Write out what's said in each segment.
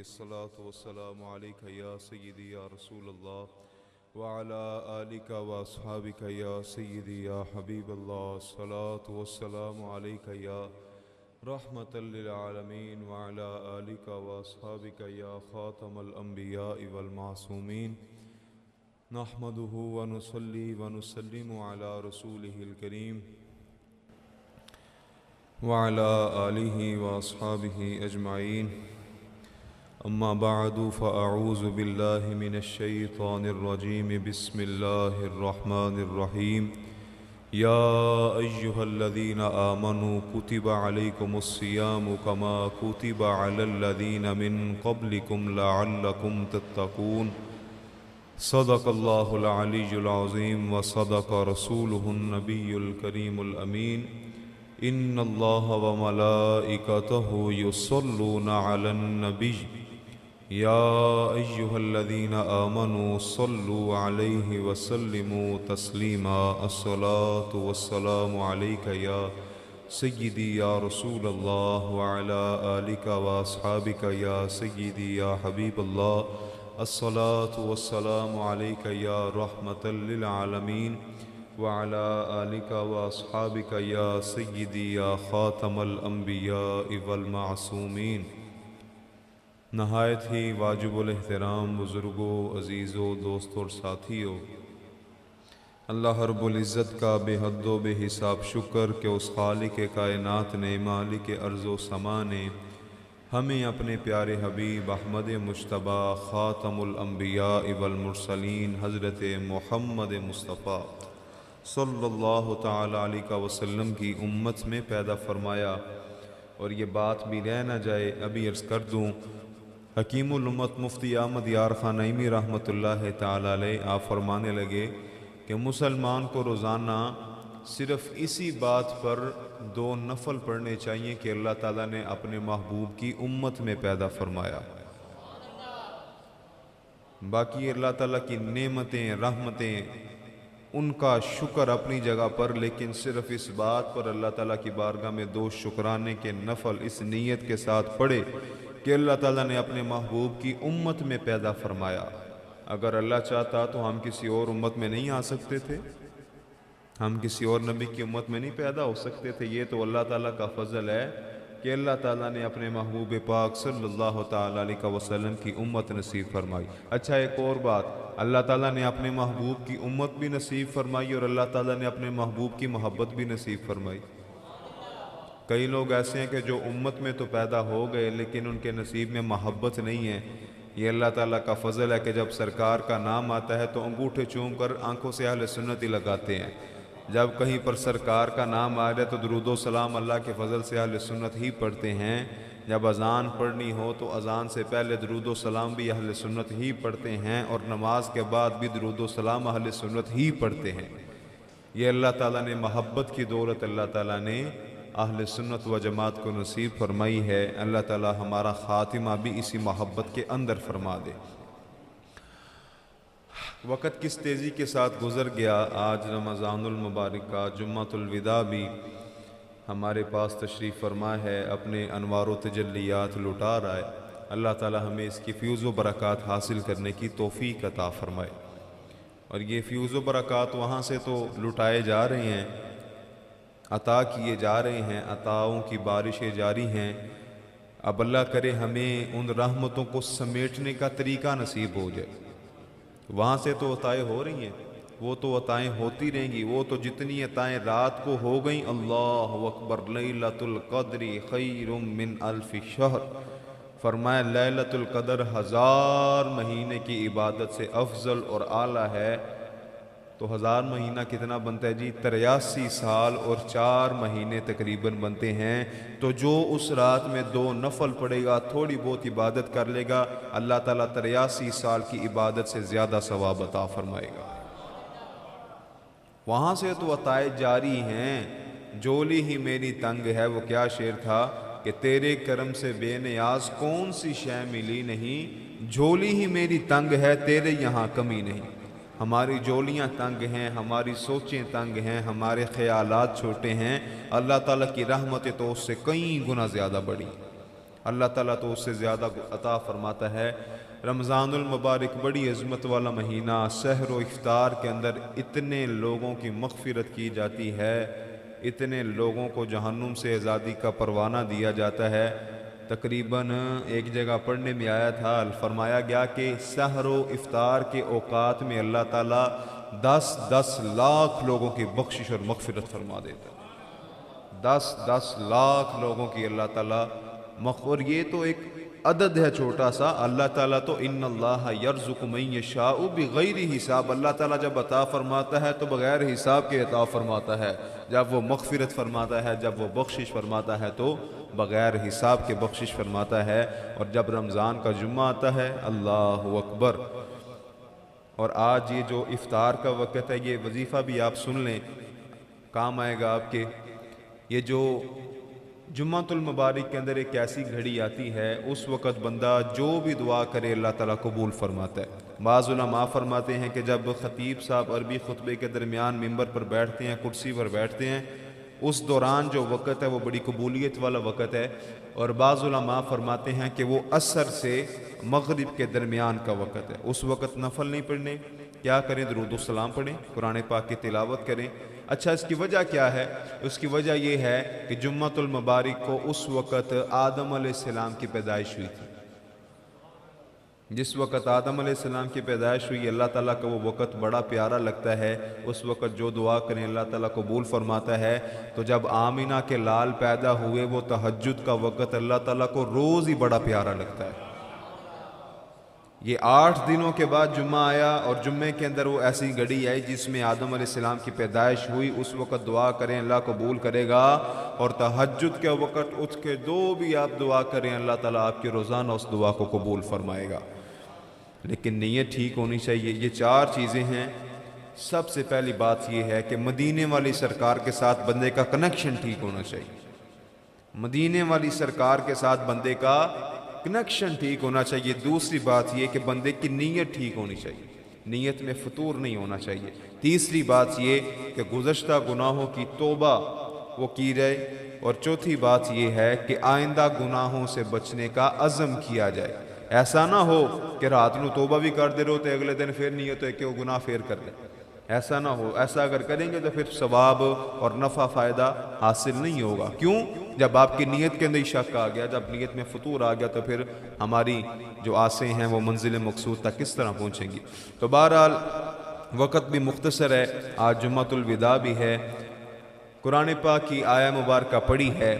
الصلاة والسلام عليك يا سيدي يا رسول الله وعلى آلك وأصحابك يا سيدي يا حبيب الله. الصلاة والسلام عليك يا رحمة للعالمين وعلى آلك وأصحابك يا خاتم الأنبياء والمعصومين. نحمده ونصلي ونسلم على رسوله الكريم وعلى آله وأصحابه أجمعين. أما بعد فأعوذ بالله من الشيطان الرجيم. بسم الله الرحمن الرحيم. يا أيها الذين آمنوا كتب عليكم الصيام كما كتب على الذين من قبلكم لعلكم تتقون. صدق الله العلي العظيم وصدق رسوله النبي الكريم الأمين. إن الله وملائكته يصلون على النبي يا أيها الذين آمنوا صلوا عليه وسلموا تسليما. الصلاة والسلام عليك يا سيدي يا رسول الله وعلى آلك وأصحابك يا سيدي يا حبيب الله. الصلاة والسلام عليك يا رحمة للعالمين وعلى آلك وأصحابك يا سيدي يا خاتم الأنبياء والمعصومين. نہایت ہی واجب الاحترام بزرگوں، عزیزوں، دوستوں اور ساتھیوں، اللہ رب العزت کا بے حد و بے حساب شکر کہ اس خالق کائنات نے، مالک ارض و سما نے ہمیں اپنے پیارے حبیب احمد مجتبیٰ خاتم الانبیاء والمرسلین حضرت محمد مصطفیٰ صلی اللہ تعالی علیہ وسلم کی امت میں پیدا فرمایا. اور یہ بات بھی رہ نہ جائے، ابھی عرض کر دوں، حکیم الامت مفتی احمد یار خان نعیمی رحمۃ اللہ تعالی علیہ آپ فرمانے لگے کہ مسلمان کو روزانہ صرف اسی بات پر 2 نفل پڑھنے چاہیے کہ اللہ تعالیٰ نے اپنے محبوب کی امت میں پیدا فرمایا. باقی اللہ تعالیٰ کی نعمتیں، رحمتیں، ان کا شکر اپنی جگہ پر، لیکن صرف اس بات پر اللہ تعالیٰ کی بارگاہ میں 2 شکرانے کے نفل اس نیت کے ساتھ پڑھے کہ اللہ تعالیٰ نے اپنے محبوب کی امت میں پیدا فرمایا. اگر اللہ چاہتا تو ہم کسی اور امت میں نہیں آ سکتے تھے، ہم کسی اور نبی کی امت میں نہیں پیدا ہو سکتے تھے. یہ تو اللہ تعالیٰ کا فضل ہے کہ اللہ تعالیٰ نے اپنے محبوب پاک صلی اللہ تعالیٰ علیہ وسلم کی امت نصیب فرمائی. اچھا، ایک اور بات، اللہ تعالیٰ نے اپنے محبوب کی امت بھی نصیب فرمائی اور اللہ تعالیٰ نے اپنے محبوب کی محبت بھی نصیب فرمائی. کئی لوگ ایسے ہیں کہ جو امت میں تو پیدا ہو گئے لیکن ان کے نصیب میں محبت نہیں ہے. یہ اللہ تعالیٰ کا فضل ہے کہ جب سرکار کا نام آتا ہے تو انگوٹھے چوم کر آنکھوں سے اہل سنت ہی لگاتے ہیں. جب کہیں پر سرکار کا نام آ جائے تو درود و سلام اللہ کے فضل سے اہل سنت ہی پڑھتے ہیں. جب اذان پڑھنی ہو تو اذان سے پہلے درود و سلام بھی اہل سنت ہی پڑھتے ہیں، اور نماز کے بعد بھی درود و سلام اہل سنت ہی پڑھتے ہیں. یہ اللہ تعالیٰ نے محبت کی دولت اللہ تعالیٰ نے اہل سنت و جماعت کو نصیب فرمائی ہے. اللہ تعالیٰ ہمارا خاتمہ بھی اسی محبت کے اندر فرما دے. وقت کس تیزی کے ساتھ گزر گیا. آج رمضان المبارک کا جمعۃ الوداع بھی ہمارے پاس تشریف فرما ہے، اپنے انوار و تجلیات لٹا رہا ہے. اللہ تعالیٰ ہمیں اس کی فیوز و برکات حاصل کرنے کی توفیق عطا فرمائے. اور یہ فیوز و برکات وہاں سے تو لٹائے جا رہے ہیں، عطا کیے جا رہے ہیں، عطاؤں کی بارشیں جاری ہیں. اب اللہ کرے ہمیں ان رحمتوں کو سمیٹنے کا طریقہ نصیب ہو جائے. وہاں سے تو عطائیں ہو رہی ہیں، وہ تو عطائیں ہوتی رہیں گی. وہ تو جتنی عطائیں رات کو ہو گئیں، اللہ اکبر، لیلۃ القدر خیر من الف شہر، فرمایا لیلۃ القدر 1000 مہینے کی عبادت سے افضل اور اعلیٰ ہے. تو 1000 مہینہ کتنا بنتا ہے جی؟ 83 سال اور 4 مہینے تقریباً بنتے ہیں. تو جو اس رات میں 2 نفل پڑے گا، تھوڑی بہت عبادت کر لے گا، اللہ تعالیٰ 83 سال کی عبادت سے زیادہ ثواب عطا فرمائے گا. وہاں سے تو عطائیں جاری ہیں. جولی ہی میری تنگ ہے، وہ کیا شعر تھا کہ تیرے کرم سے بے نیاز کون سی شے ملی نہیں، جھولی ہی میری تنگ ہے تیرے یہاں کمی نہیں. ہماری جولیاں تنگ ہیں، ہماری سوچیں تنگ ہیں، ہمارے خیالات چھوٹے ہیں. اللہ تعالیٰ کی رحمت تو اس سے کئی گنا زیادہ بڑی. اللہ تعالیٰ تو اس سے زیادہ عطا فرماتا ہے۔ رمضان المبارک بڑی عظمت والا مہینہ، سحر و افطار کے اندر اتنے لوگوں کی مغفرت کی جاتی ہے، اتنے لوگوں کو جہنم سے آزادی کا پروانہ دیا جاتا ہے۔ تقریباً ایک جگہ پڑھنے میں آیا تھا، فرمایا گیا کہ سحر و افطار کے اوقات میں اللہ تعالیٰ 10 لاکھ لوگوں کی بخشش اور مغفرت فرما دیتا ہے۔ 10 لاکھ لوگوں کی اللہ تعالیٰ اور یہ تو ایک عدد ہے چھوٹا سا۔ اللہ تعالیٰ تو ان اللہ یرزق من یشاء بغیر حساب، اللہ تعالیٰ جب عطا فرماتا ہے تو بغیر حساب کے عطا فرماتا ہے، جب وہ مغفرت فرماتا ہے، جب وہ بخشش فرماتا ہے تو بغیر حساب کے بخشش فرماتا ہے۔ اور جب رمضان کا جمعہ آتا ہے، اللہ اکبر، اور آج یہ جو افطار کا وقت ہے، یہ وظیفہ بھی آپ سن لیں، کام آئے گا آپ کے۔ یہ جو جمعۃ المبارک کے اندر ایک ایسی گھڑی آتی ہے، اس وقت بندہ جو بھی دعا کرے اللہ تعالیٰ قبول فرماتا ہے۔ بعض علماء فرماتے ہیں کہ جب خطیب صاحب عربی خطبے کے درمیان ممبر پر بیٹھتے ہیں، کرسی پر بیٹھتے ہیں، اس دوران جو وقت ہے وہ بڑی قبولیت والا وقت ہے۔ اور بعض علماء فرماتے ہیں کہ وہ عصر سے مغرب کے درمیان کا وقت ہے، اس وقت نفل نہیں پڑھنے، کیا کریں؟ درود السلام پڑھیں، قرآن پاک کی تلاوت کریں۔ اچھا، اس کی وجہ کیا ہے؟ اس کی وجہ یہ ہے کہ جمعۃ المبارک کو اس وقت آدم علیہ السلام کی پیدائش ہوئی تھی۔ جس وقت آدم علیہ السلام کی پیدائش ہوئی، اللہ تعالیٰ کا وہ وقت بڑا پیارا لگتا ہے، اس وقت جو دعا کریں اللہ تعالیٰ قبول فرماتا ہے۔ تو جب آمینہ کے لال پیدا ہوئے، وہ تہجد کا وقت اللہ تعالیٰ کو روز ہی بڑا پیارا لگتا ہے۔ یہ 8 دنوں کے بعد جمعہ آیا، اور جمعے کے اندر وہ ایسی گھڑی آئی جس میں آدم علیہ السلام کی پیدائش ہوئی۔ اس وقت دعا کریں اللہ قبول کرے گا، اور تہجد کے وقت اٹھ کے جو بھی آپ دعا کریں اللہ تعالیٰ آپ کی روزانہ اس دعا کو قبول فرمائے گا۔ لیکن نیت ٹھیک ہونی چاہیے۔ یہ 4 چیزیں ہیں۔ سب سے پہلی بات یہ ہے کہ مدینے والی سرکار کے ساتھ بندے کا کنیکشن ٹھیک ہونا چاہیے۔ مدینے والی سرکار کے ساتھ بندے کا کنیکشن ٹھیک ہونا چاہیے۔ دوسری بات یہ کہ بندے کی نیت ٹھیک ہونی چاہیے، نیت میں فطور نہیں ہونا چاہیے۔ تیسری بات یہ کہ گزشتہ گناہوں کی توبہ وہ کی جائے، اور چوتھی بات یہ ہے کہ آئندہ گناہوں سے بچنے کا عزم کیا جائے۔ ایسا نہ ہو کہ رات نو توبہ بھی کر دے رہو تو اگلے دن پھر نیت ہے کہ وہ گناہ پھر کر لے، ایسا نہ ہو۔ ایسا اگر کریں گے تو پھر ثواب اور نفع فائدہ حاصل نہیں ہوگا۔ کیوں؟ جب آپ کی نیت کے اندر شک آ گیا، جب نیت میں فطور آ گیا، تو پھر ہماری جو آسیں ہیں وہ منزل مقصود تک کس طرح پہنچیں گی؟ تو بہرحال وقت بھی مختصر ہے، آج جمعۃ الوداع بھی ہے، قرآن پاک کی آیہ مبارکہ پڑھی ہے،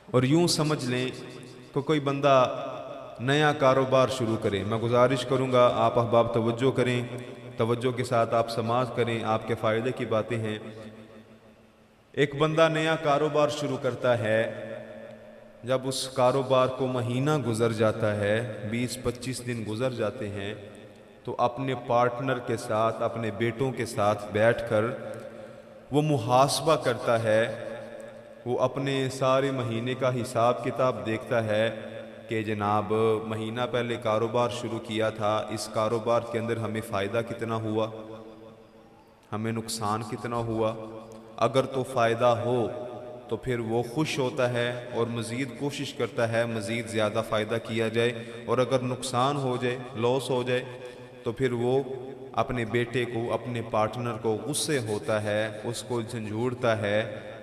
اور یوں سمجھ لیں کہ کوئی بندہ نیا کاروبار شروع کرے۔ میں گزارش کروں گا آپ احباب توجہ کریں، توجہ کے ساتھ آپ سماعت کریں، آپ کے فائدے کی باتیں ہیں۔ ایک بندہ نیا کاروبار شروع کرتا ہے، جب اس کاروبار کو مہینہ گزر جاتا ہے، 20-25 دن گزر جاتے ہیں، تو اپنے پارٹنر کے ساتھ، اپنے بیٹوں کے ساتھ بیٹھ کر وہ محاسبہ کرتا ہے، وہ اپنے سارے مہینے کا حساب کتاب دیکھتا ہے کہ جناب مہینہ پہلے کاروبار شروع کیا تھا، اس کاروبار کے اندر ہمیں فائدہ کتنا ہوا، ہمیں نقصان کتنا ہوا۔ اگر تو فائدہ ہو تو پھر وہ خوش ہوتا ہے اور مزید کوشش کرتا ہے مزید زیادہ فائدہ کیا جائے، اور اگر نقصان ہو جائے، لاس ہو جائے، تو پھر وہ اپنے بیٹے کو، اپنے پارٹنر کو غصے ہوتا ہے، اس کو جھنجھوڑتا ہے،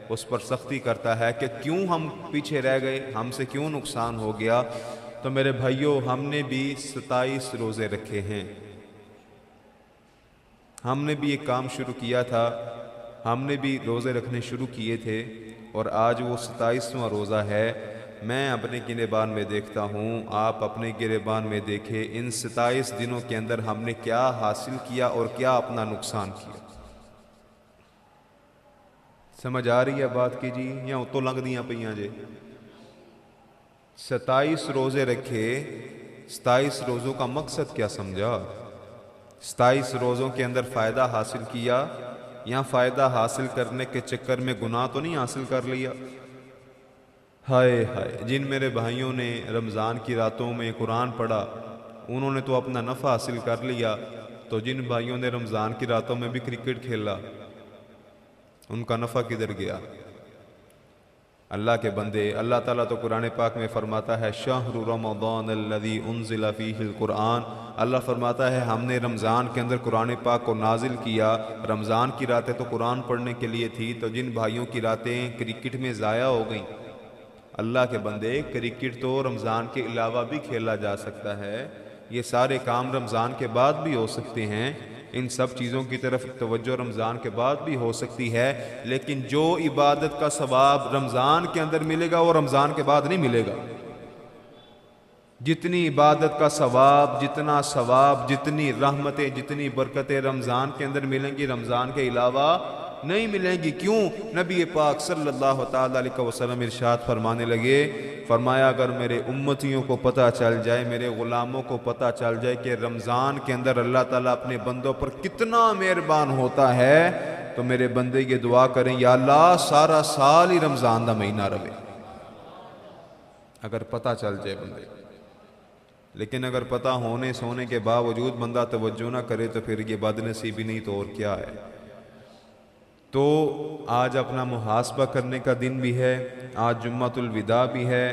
اس پر سختی کرتا ہے کہ کیوں ہم پیچھے رہ گئے، ہم سے کیوں نقصان ہو گیا۔ تو میرے بھائیوں، ہم نے بھی 27 روزے رکھے ہیں، ہم نے بھی ایک کام شروع کیا تھا، ہم نے بھی روزے رکھنے شروع کیے تھے، اور آج وہ 27واں روزہ ہے۔ میں اپنے گریبان میں دیکھتا ہوں، آپ اپنے گریبان میں دیکھیں، ان 27 دنوں کے اندر ہم نے کیا حاصل کیا اور کیا اپنا نقصان کیا۔ سمجھ آ رہی ہے بات کی جی، یا اتوں لنگ دیاں پئیاں جے؟ 27 روزے رکھے، 27 روزوں کا مقصد کیا سمجھا؟ 27 روزوں کے اندر فائدہ حاصل کیا، یا فائدہ حاصل کرنے کے چکر میں گناہ تو نہیں حاصل کر لیا؟ ہائے ہائے، جن میرے بھائیوں نے رمضان کی راتوں میں قرآن پڑھا انہوں نے تو اپنا نفع حاصل کر لیا، تو جن بھائیوں نے رمضان کی راتوں میں بھی کرکٹ کھیلا ان کا نفع کدھر گیا؟ اللہ کے بندے، اللہ تعالیٰ تو قرآن پاک میں فرماتا ہے شہر رمضان الذی انزل فیہ القرآن، اللہ فرماتا ہے ہم نے رمضان کے اندر قرآن پاک کو نازل کیا۔ رمضان کی راتیں تو قرآن پڑھنے کے لیے تھی، تو جن بھائیوں کی راتیں کرکٹ میں ضائع ہو گئیں، اللہ کے بندے کرکٹ تو رمضان کے علاوہ بھی کھیلا جا سکتا ہے، یہ سارے کام رمضان کے بعد بھی ہو سکتے ہیں، ان سب چیزوں کی طرف توجہ رمضان کے بعد بھی ہو سکتی ہے، لیکن جو عبادت کا ثواب رمضان کے اندر ملے گا وہ رمضان کے بعد نہیں ملے گا۔ جتنی عبادت کا ثواب، جتنا ثواب، جتنی رحمتیں، جتنی برکتیں رمضان کے اندر ملیں گی رمضان کے علاوہ نہیں ملیں گی۔ کیوں؟ نبی پاک صلی اللہ تعالیٰ علیہ وسلم ارشاد فرمانے لگے، فرمایا اگر میرے امتیوں کو پتہ چل جائے، میرے غلاموں کو پتہ چل جائے کہ رمضان کے اندر اللہ تعالیٰ اپنے بندوں پر کتنا مہربان ہوتا ہے، تو میرے بندے یہ دعا کریں یا اللہ سارا سال ہی رمضان دا مہینہ رہے، اگر پتہ چل جائے بندے۔ لیکن اگر پتہ ہونے سونے کے باوجود بندہ توجہ نہ کرے تو پھر یہ بد نصیبی نہیں تو اور کیا ہے۔ تو آج اپنا محاسبہ کرنے کا دن بھی ہے، آج جمعۃ الوداع بھی ہے۔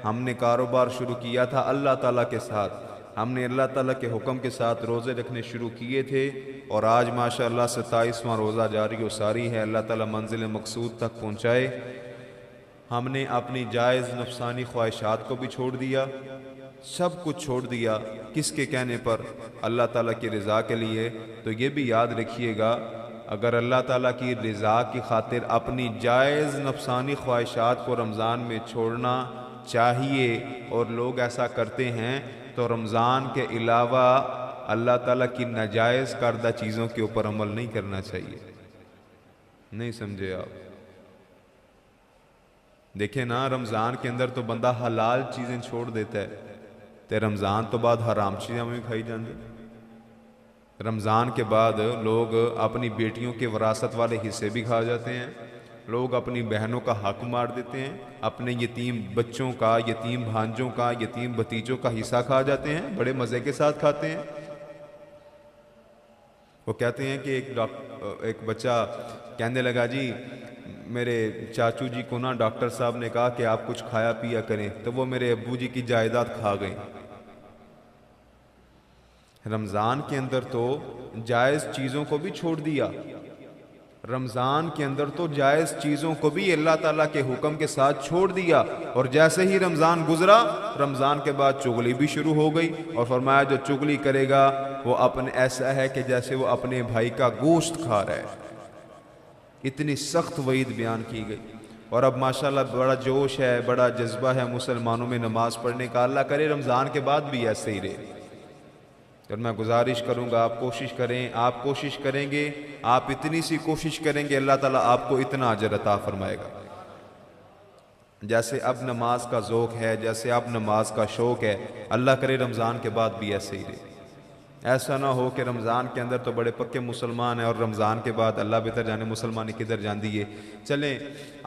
ہم نے کاروبار شروع کیا تھا اللہ تعالیٰ کے ساتھ، ہم نے اللہ تعالیٰ کے حکم کے ساتھ روزے رکھنے شروع کیے تھے، اور آج ماشاءاللہ 27واں روزہ جاری و ساری ہے، اللہ تعالیٰ منزل مقصود تک پہنچائے۔ ہم نے اپنی جائز نفسانی خواہشات کو بھی چھوڑ دیا، سب کچھ چھوڑ دیا، کس کے کہنے پر؟ اللہ تعالیٰ کی رضا کے لیے۔ تو یہ بھی یاد رکھیے گا، اگر اللہ تعالیٰ کی رضا کی خاطر اپنی جائز نفسانی خواہشات کو رمضان میں چھوڑنا چاہیے اور لوگ ایسا کرتے ہیں، تو رمضان کے علاوہ اللہ تعالیٰ کی ناجائز کردہ چیزوں کے اوپر عمل نہیں کرنا چاہیے۔ نہیں سمجھے آپ؟ دیکھیں نا، رمضان کے اندر تو بندہ حلال چیزیں چھوڑ دیتا ہے، تے رمضان تو بعد حرام چیزیں بھی کھائی جاندی۔ رمضان کے بعد لوگ اپنی بیٹیوں کے وراثت والے حصے بھی کھا جاتے ہیں، لوگ اپنی بہنوں کا حق مار دیتے ہیں، اپنے یتیم بچوں کا، یتیم بھانجوں کا، یتیم بھتیجوں کا حصہ کھا جاتے ہیں، بڑے مزے کے ساتھ کھاتے ہیں۔ وہ کہتے ہیں کہ ایک بچہ کہنے لگا جی میرے چاچو جی کو نا ڈاکٹر صاحب نے کہا کہ آپ کچھ کھایا پیا کریں، تو وہ میرے ابو جی کی جائیداد کھا گئیں۔ رمضان کے اندر تو جائز چیزوں کو بھی چھوڑ دیا، رمضان کے اندر تو جائز چیزوں کو بھی اللہ تعالیٰ کے حکم کے ساتھ چھوڑ دیا، اور جیسے ہی رمضان گزرا، رمضان کے بعد چغلی بھی شروع ہو گئی، اور فرمایا جو چغلی کرے گا وہ اپنے ایسا ہے کہ جیسے وہ اپنے بھائی کا گوشت کھا رہا ہے۔ اتنی سخت وعید بیان کی گئی، اور اب ماشاءاللہ بڑا جوش ہے، بڑا جذبہ ہے مسلمانوں میں نماز پڑھنے کا۔ اللہ کرے رمضان کے بعد بھی ایسے ہی رہے۔ اور میں گزارش کروں گا آپ کوشش کریں، آپ کوشش کریں گے، آپ اتنی سی کوشش کریں گے اللہ تعالیٰ آپ کو اتنا اجر عطا فرمائے گا۔ جیسے اب نماز کا ذوق ہے، جیسے اب نماز کا شوق ہے، اللہ کرے رمضان کے بعد بھی ایسے ہی رہے۔ ایسا نہ ہو کہ رمضان کے اندر تو بڑے پکے مسلمان ہیں اور رمضان کے بعد اللہ بہتر جانے مسلمانی کدھر جاندی ہے۔ چلیں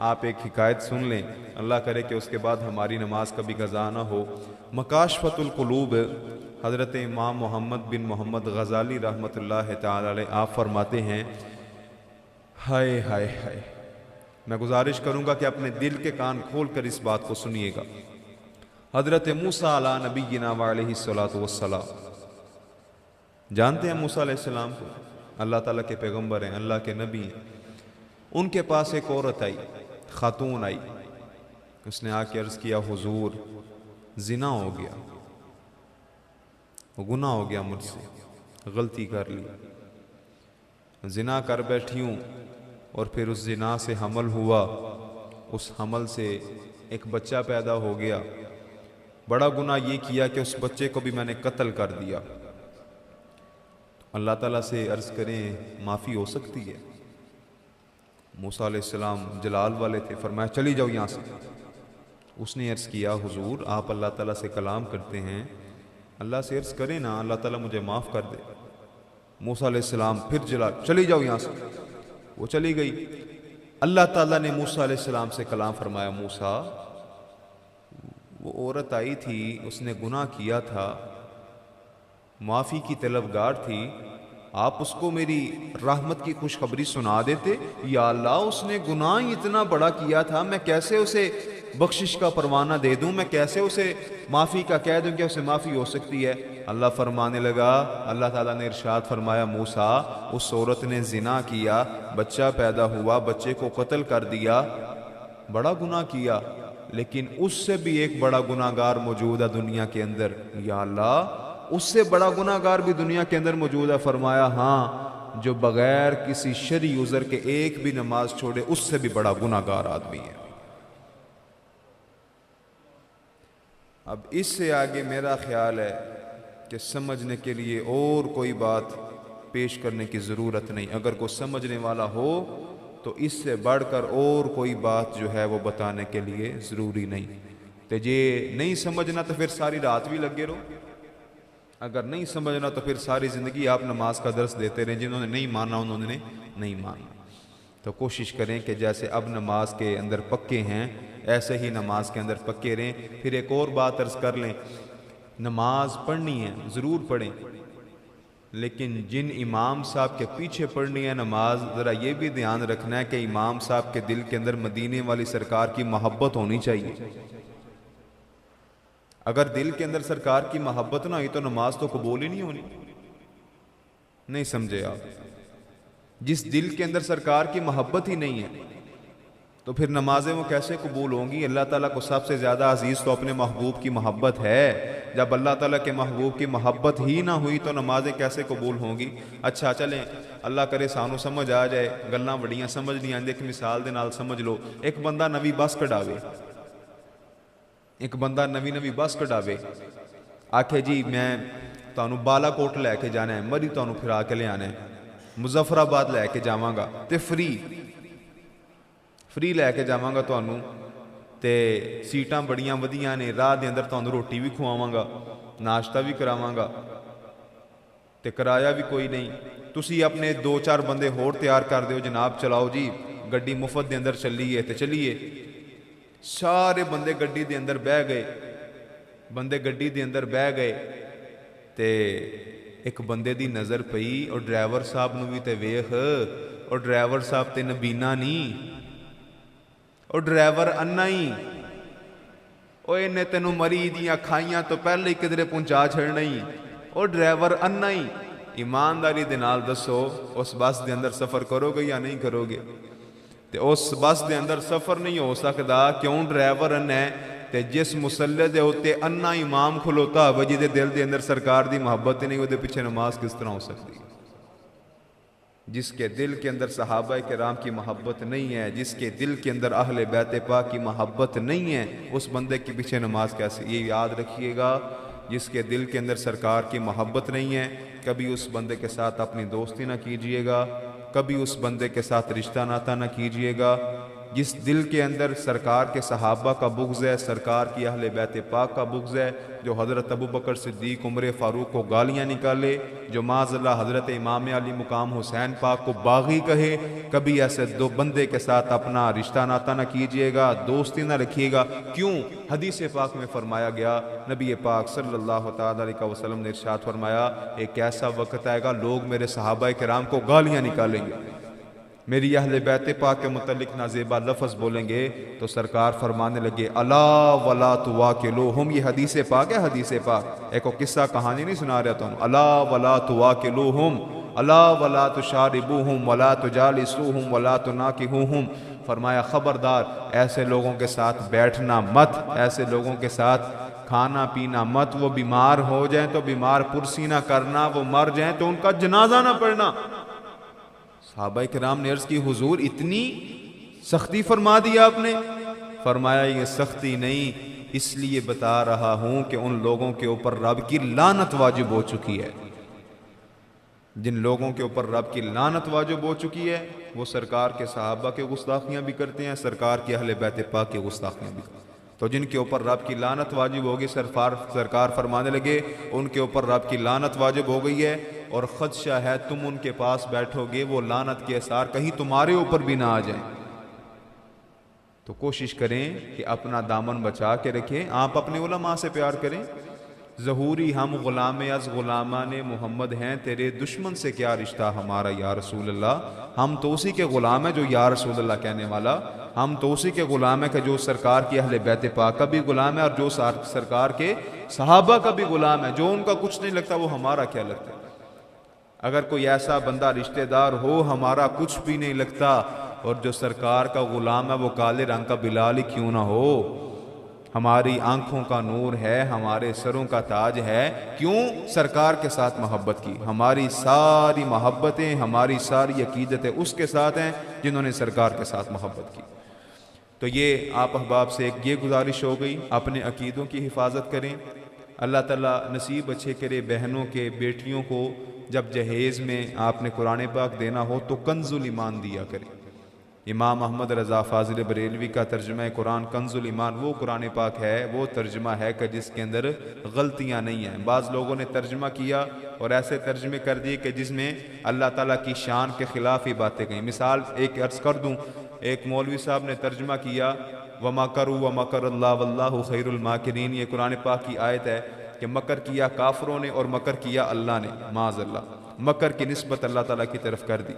آپ ایک حکایت سن لیں، اللہ کرے کہ اس کے بعد ہماری نماز کا بھی قضا نہ ہو۔ مکاشفۃ القلوب، حضرت امام محمد بن محمد غزالی رحمۃ اللہ تعالی علیہ، آپ فرماتے ہیں ہائے ہائے ہائے، میں گزارش کروں گا کہ اپنے دل کے کان کھول کر اس بات کو سنیے گا۔ حضرت موسیٰ علیہ نبینا وعلیہ الصلاۃ والسلام، جانتے ہیں موسیٰ علیہ السلام کو؟ اللہ تعالیٰ کے پیغمبر ہیں، اللہ کے نبی ہیں۔ ان کے پاس ایک عورت آئی، خاتون آئی، اس نے آ کے عرض کیا حضور زنا ہو گیا، گناہ ہو گیا، مجھ سے غلطی کر لی، زنا کر بیٹھی ہوں، اور پھر اس زنا سے حمل ہوا، اس حمل سے ایک بچہ پیدا ہو گیا، بڑا گناہ یہ کیا کہ اس بچے کو بھی میں نے قتل کر دیا۔ اللہ تعالیٰ سے عرض کریں معافی ہو سکتی ہے؟ موسیٰ علیہ السلام جلال والے تھے، فرمایا چلی جاؤ یہاں سے۔ اس نے عرض کیا حضور آپ اللہ تعالیٰ سے کلام کرتے ہیں، اللہ سے عرض کریں نا اللہ تعالیٰ مجھے معاف کر دے۔ موسیٰ علیہ السلام پھر جلال، چلی جاؤ یہاں سے۔ وہ چلی گئی۔ اللہ تعالیٰ نے موسیٰ علیہ السلام سے کلام فرمایا، موسیٰ وہ عورت آئی تھی، اس نے گناہ کیا تھا، معافی کی طلبگار تھی، آپ اس کو میری رحمت کی خوشخبری سنا دیتے. یا اللہ اس نے گناہ اتنا بڑا کیا تھا، میں کیسے اسے بخشش کا پروانہ دے دوں، میں کیسے اسے معافی کا کہہ دوں کہ اسے معافی ہو سکتی ہے. اللہ فرمانے لگا، اللہ تعالیٰ نے ارشاد فرمایا موسیٰ اس عورت نے زنا کیا، بچہ پیدا ہوا، بچے کو قتل کر دیا، بڑا گناہ کیا، لیکن اس سے بھی ایک بڑا گناہ گار موجود ہے دنیا کے اندر. یا اللہ اس سے بڑا گناہ گار بھی دنیا کے اندر موجود ہے. فرمایا ہاں، جو بغیر کسی شرعی عذر کے ایک بھی نماز چھوڑے اس سے بھی بڑا گناہ گار آدمی ہے. اب اس سے آگے میرا خیال ہے کہ سمجھنے کے لیے اور کوئی بات پیش کرنے کی ضرورت نہیں. اگر کوئی سمجھنے والا ہو تو اس سے بڑھ کر اور کوئی بات جو ہے وہ بتانے کے لیے ضروری نہیں. تو یہ نہیں سمجھنا تو پھر ساری رات بھی لگے رہو، اگر نہیں سمجھنا تو پھر ساری زندگی آپ نماز کا درس دیتے رہیں. جنہوں نے نہیں مانا انہوں نے نہیں مانا. تو کوشش کریں کہ جیسے اب نماز کے اندر پکے ہیں ایسے ہی نماز کے اندر پکے رہیں. پھر ایک اور بات عرض کر لیں، نماز پڑھنی ہے ضرور پڑھیں، لیکن جن امام صاحب کے پیچھے پڑھنی ہے نماز، ذرا یہ بھی دھیان رکھنا ہے کہ امام صاحب کے دل کے اندر مدینے والی سرکار کی محبت ہونی چاہیے. اگر دل کے اندر سرکار کی محبت نہ ہوئی تو نماز تو قبول ہی نہیں ہونی. نہیں سمجھے آپ؟ جس دل کے اندر سرکار کی محبت ہی نہیں ہے تو پھر نمازیں وہ کیسے قبول ہوں گی؟ اللہ تعالیٰ کو سب سے زیادہ عزیز تو اپنے محبوب کی محبت ہے. جب اللہ تعالیٰ کے محبوب کی محبت ہی نہ ہوئی تو نمازیں کیسے قبول ہوں گی؟ اچھا چلیں اللہ کرے سانو سمجھ آ جائے، گلاں بڑیاں سمجھ نہیں آندی. ایک مثال دے نال سمجھ لو. ایک بندہ نوی بس کਢਾਵੇ، ایک بندہ نوی بس کਢਾਵੇ، آکھے جی میں تانوں بالا کوٹ لے کے جانا ہے، مری تانوں پھرا کے لے آنا ہے، مظفر آباد لے کے جاواں گا تے فری لے کے جاواں گا تانوں، تے سیٹاں بڑیاں ودیاں نے، راہ دے اندر تانوں روٹی بھی کھواواں گا، ناشتہ بھی کراواں گا، تے کرایہ بھی کوئی نہیں. تسی اپنے 2-4 بندے ہور تیار کر دیو، جناب چلاؤ جی گڈی مفت دے اندر چلیے تے چلیے. سارے بندے گڈی دے اندر بہ گئے تے ایک بندے دی نظر پئی، اور ڈرائیور صاحب نو بھی تے ویخ، اور ڈرائیور صاحب تے نبینا نہیں، اور ڈرائیور انا ہی، اور انہیں تینوں مری دیاں کھائیاں تو پہلے ہی کدھرے پہنچا چھڑنا ہی، اور ڈرائیور انا ہی. ایمانداری دے نال دسو اس بس دے اندر سفر کرو گے یا نہیں کرو گے؟ تے اس بس دے اندر سفر نہیں ہو سکدا. کیوں؟ ڈرائیور انا ہے. تے جس مسلح دے ہوتے انا امام کھلوتا ہوا جی دے دل دے اندر سرکار دی محبت نہیں، وہ دے پیچھے نماز کس طرح ہو سکتی؟ جس کے دل کے اندر صحابہ کرام کی محبت نہیں ہے، جس کے دل کے اندر اہل بیت پاک کی محبت نہیں ہے، اس بندے کے پیچھے نماز کیسے؟ یہ یاد رکھیے گا، جس کے دل کے اندر سرکار کی محبت نہیں ہے کبھی اس بندے کے ساتھ اپنی دوستی نہ کیجئے گا، کبھی اس بندے کے ساتھ رشتہ ناتا نہ کیجئے گا. جس دل کے اندر سرکار کے صحابہ کا بغض ہے، سرکار کی اہل بیت پاک کا بغض ہے، جو حضرت ابو بکر صدیق عمر فاروق کو گالیاں نکالے، جو معاذ اللہ حضرت امام علی مقام حسین پاک کو باغی کہے، کبھی ایسے دو بندے کے ساتھ اپنا رشتہ ناتا نہ کیجئے گا، دوستی نہ رکھیے گا. کیوں؟ حدیث پاک میں فرمایا گیا، نبی پاک صلی اللہ تعالیٰ علیہ وسلم نے ارشاد فرمایا، ایک ایسا وقت آئے گا لوگ میرے صحابہ کرام کو گالیاں نکالیں گے، میری اہل بیت پاک کے متعلق نازیبا لفظ بولیں گے، تو سرکار فرمانے لگے الا ولا تواکلوہم. یہ حدیث پاک ہے، حدیث پاک. ایک قصہ کہانی نہیں سنا رہا تم. الا ولا تواکلوہم الا ولا تشاربوہم ولا تجالسوہم ولا تناکحوہم. فرمایا خبردار ایسے لوگوں کے ساتھ بیٹھنا مت، ایسے لوگوں کے ساتھ کھانا پینا مت. وہ بیمار ہو جائیں تو بیمار پرسی نہ کرنا، وہ مر جائیں تو ان کا جنازہ نہ پڑھنا. صحابہ کرام نے عرض کی حضور اتنی سختی فرما دی آپ نے؟ فرمایا یہ سختی نہیں، اس لیے بتا رہا ہوں کہ ان لوگوں کے اوپر رب کی لعنت واجب ہو چکی ہے. جن لوگوں کے اوپر رب کی لعنت واجب ہو چکی ہے وہ سرکار کے صحابہ کے گستاخیاں بھی کرتے ہیں، سرکار کے اہل بیت پاک کے گستاخیاں بھی کرتے ہیں. تو جن کے اوپر رب کی لعنت واجب ہوگی، سرکار فرمانے لگے ان کے اوپر رب کی لعنت واجب ہو گئی ہے، اور خدشہ ہے تم ان کے پاس بیٹھو گے وہ لعنت کے اثار کہیں تمہارے اوپر بھی نہ آ جائیں. تو کوشش کریں کہ اپنا دامن بچا کے رکھیں. آپ اپنے علماء سے پیار کریں، ظہوری ہم غلام از غلامان محمد ہیں، تیرے دشمن سے کیا رشتہ ہمارا یا رسول اللہ۔ ہم تو اسی کے غلام ہیں جو یا رسول اللہ کہنے والا، ہم تو اسی کے غلام ہیں کہ جو سرکار کی اہل بیت پاک کا بھی غلام ہے، اور جو سرکار کے صحابہ کا بھی غلام ہے۔ جو ان کا کچھ نہیں لگتا وہ ہمارا کیا لگتا ہے؟ اگر کوئی ایسا بندہ رشتہ دار ہو ہمارا کچھ بھی نہیں لگتا، اور جو سرکار کا غلام ہے وہ کالے رنگ کا بلال ہی کیوں نہ ہو، ہماری آنکھوں کا نور ہے، ہمارے سروں کا تاج ہے، کیوں؟ سرکار کے ساتھ محبت کی۔ ہماری ساری محبتیں، ہماری ساری عقیدتیں اس کے ساتھ ہیں جنہوں نے سرکار کے ساتھ محبت کی۔ تو یہ آپ احباب سے ایک یہ گزارش ہو گئی، اپنے عقیدوں کی حفاظت کریں، اللہ تعالیٰ نصیب اچھے کرے۔ بہنوں کے بیٹیوں کو جب جہیز میں آپ نے قرآن پاک دینا ہو تو کنز الایمان دیا کریں۔ امام احمد رضا فاضل بریلوی کا ترجمہ قرآن کنز الایمان وہ قرآن پاک ہے، وہ ترجمہ ہے کہ جس کے اندر غلطیاں نہیں ہیں۔ بعض لوگوں نے ترجمہ کیا اور ایسے ترجمے کر دیے کہ جس میں اللہ تعالیٰ کی شان کے خلاف ہی باتیں کہیں۔ مثال ایک عرض کر دوں، ایک مولوی صاحب نے ترجمہ کیا وَمَكَرُوا وَمَكَرَ اللَّهُ وَاللَّهُ خَيْرُ الْمَاكِرِينَ، یہ قرآن پاک کی آیت ہے کہ مکر کیا کافروں نے اور مکر کیا اللہ نے، معاذ اللہ، مکر کی نسبت اللہ تعالیٰ کی طرف کر دی۔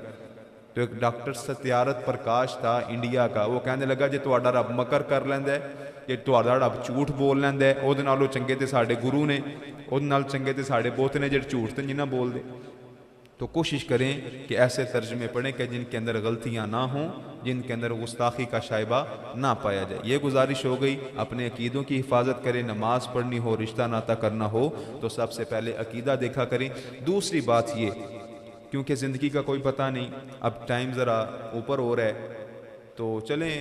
تو ایک ڈاکٹر ستیارت پرکاش تھا انڈیا کا، وہ کہنے لگا جی تہاڈا رب مکر کر لیندا ہے، جی تہاڈا رب جھوٹ بول لیندا ہے، اودے نالوں چنگے تے ساڈے گرو نے، اودے نال چنگے تے ساڈے بت نے جڑے جھوٹ تے نہیں نہ بول دے۔ تو کوشش کریں کہ ایسے ترجمے پڑھیں کہ جن کے اندر غلطیاں نہ ہوں، جن کے اندر گستاخی کا شائبہ نہ پایا جائے۔ یہ گزارش ہو گئی، اپنے عقیدوں کی حفاظت کریں، نماز پڑھنی ہو، رشتہ ناطہ کرنا ہو تو سب سے پہلے عقیدہ دیکھا کریں۔ دوسری بات یہ، کیونکہ زندگی کا کوئی پتہ نہیں، اب ٹائم ذرا اوپر ہو رہا ہے تو چلیں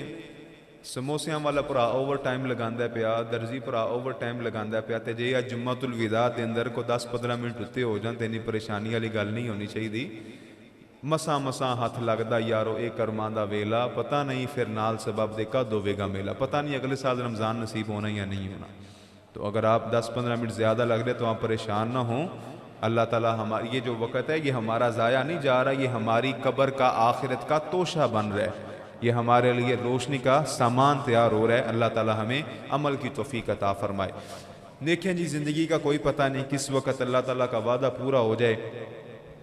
سموسیاں والا پرا اوور ٹائم لگاندا پیا، درزی پرا اوور ٹائم لگاندا پیا، تے جے اج جمعۃ الوداع دے اندر کو 10-15 منٹ اتنے ہو جان تے اتنی پریشانی والی گل نہیں ہونی چاہیے۔ مساں ہاتھ لگدا یارو اے کرماں دا ویلا، پتہ نہیں پھر نال سبب دے کد ہوے گا میلہ، پتہ نہیں اگلے سال رمضان نصیب ہونا یا نہیں ہونا۔ تو اگر آپ 10-15 منٹ زیادہ لگ رہے تو آپ پریشان نہ ہوں۔ اللہ تعالیٰ ہماری یہ جو وقت ہے یہ ہمارا ضائع نہیں جا رہا، یہ ہماری قبر کا آخرت کا توشہ بن رہا ہے، یہ ہمارے لیے روشنی کا سامان تیار ہو رہا ہے۔ اللہ تعالیٰ ہمیں عمل کی توفیق عطا فرمائے۔ دیکھیں جی زندگی کا کوئی پتہ نہیں کس وقت اللہ تعالیٰ کا وعدہ پورا ہو جائے۔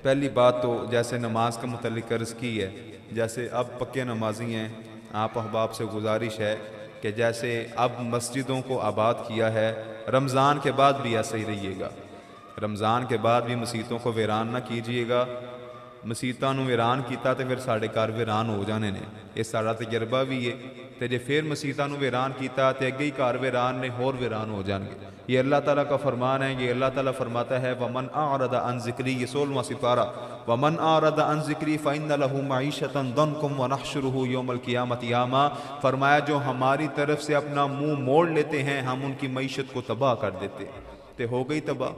پہلی بات تو جیسے نماز کے متعلق عرض کی ہے، جیسے اب پکے نمازی ہیں، آپ احباب سے گزارش ہے کہ جیسے اب مسجدوں کو آباد کیا ہے، رمضان کے بعد بھی ایسا ہی رہیے گا۔ رمضان کے بعد بھی مسیتوں کو ویران نہ کیجیے گا، مسیتاں نو ویران کیتا تے پھر ساڑے گھر ویران ہو جانے نے، یہ ساڑا تجربہ بھی ہے۔ تے جے پھر مسیتاں نو ویران کیتا تے اگے ہی گھر ویران نے ہور ویران ہو جان گے۔ یہ اللہ تعالیٰ کا فرمان ہے، یہ اللہ تعالیٰ فرماتا ہے وَمَنْ أَعْرَضَ عَنْ ذِكْرِي، یہ 16واں سپارہ، وَمَنْ أَعْرَضَ عَنْ ذِكْرِي فَإِنَّ لَهُ مَعِيشَةً ضَنْكًا وَنَحْشُرُهُ يَوْمَ الْقِيَامَةِ أَعْمَىٰ، فرمایا جو ہماری طرف سے اپنا منہ موڑ لیتے ہیں ہم ان کی معیشت کو تباہ کر دیتے ہیں۔ تے ہو گئی تباہ،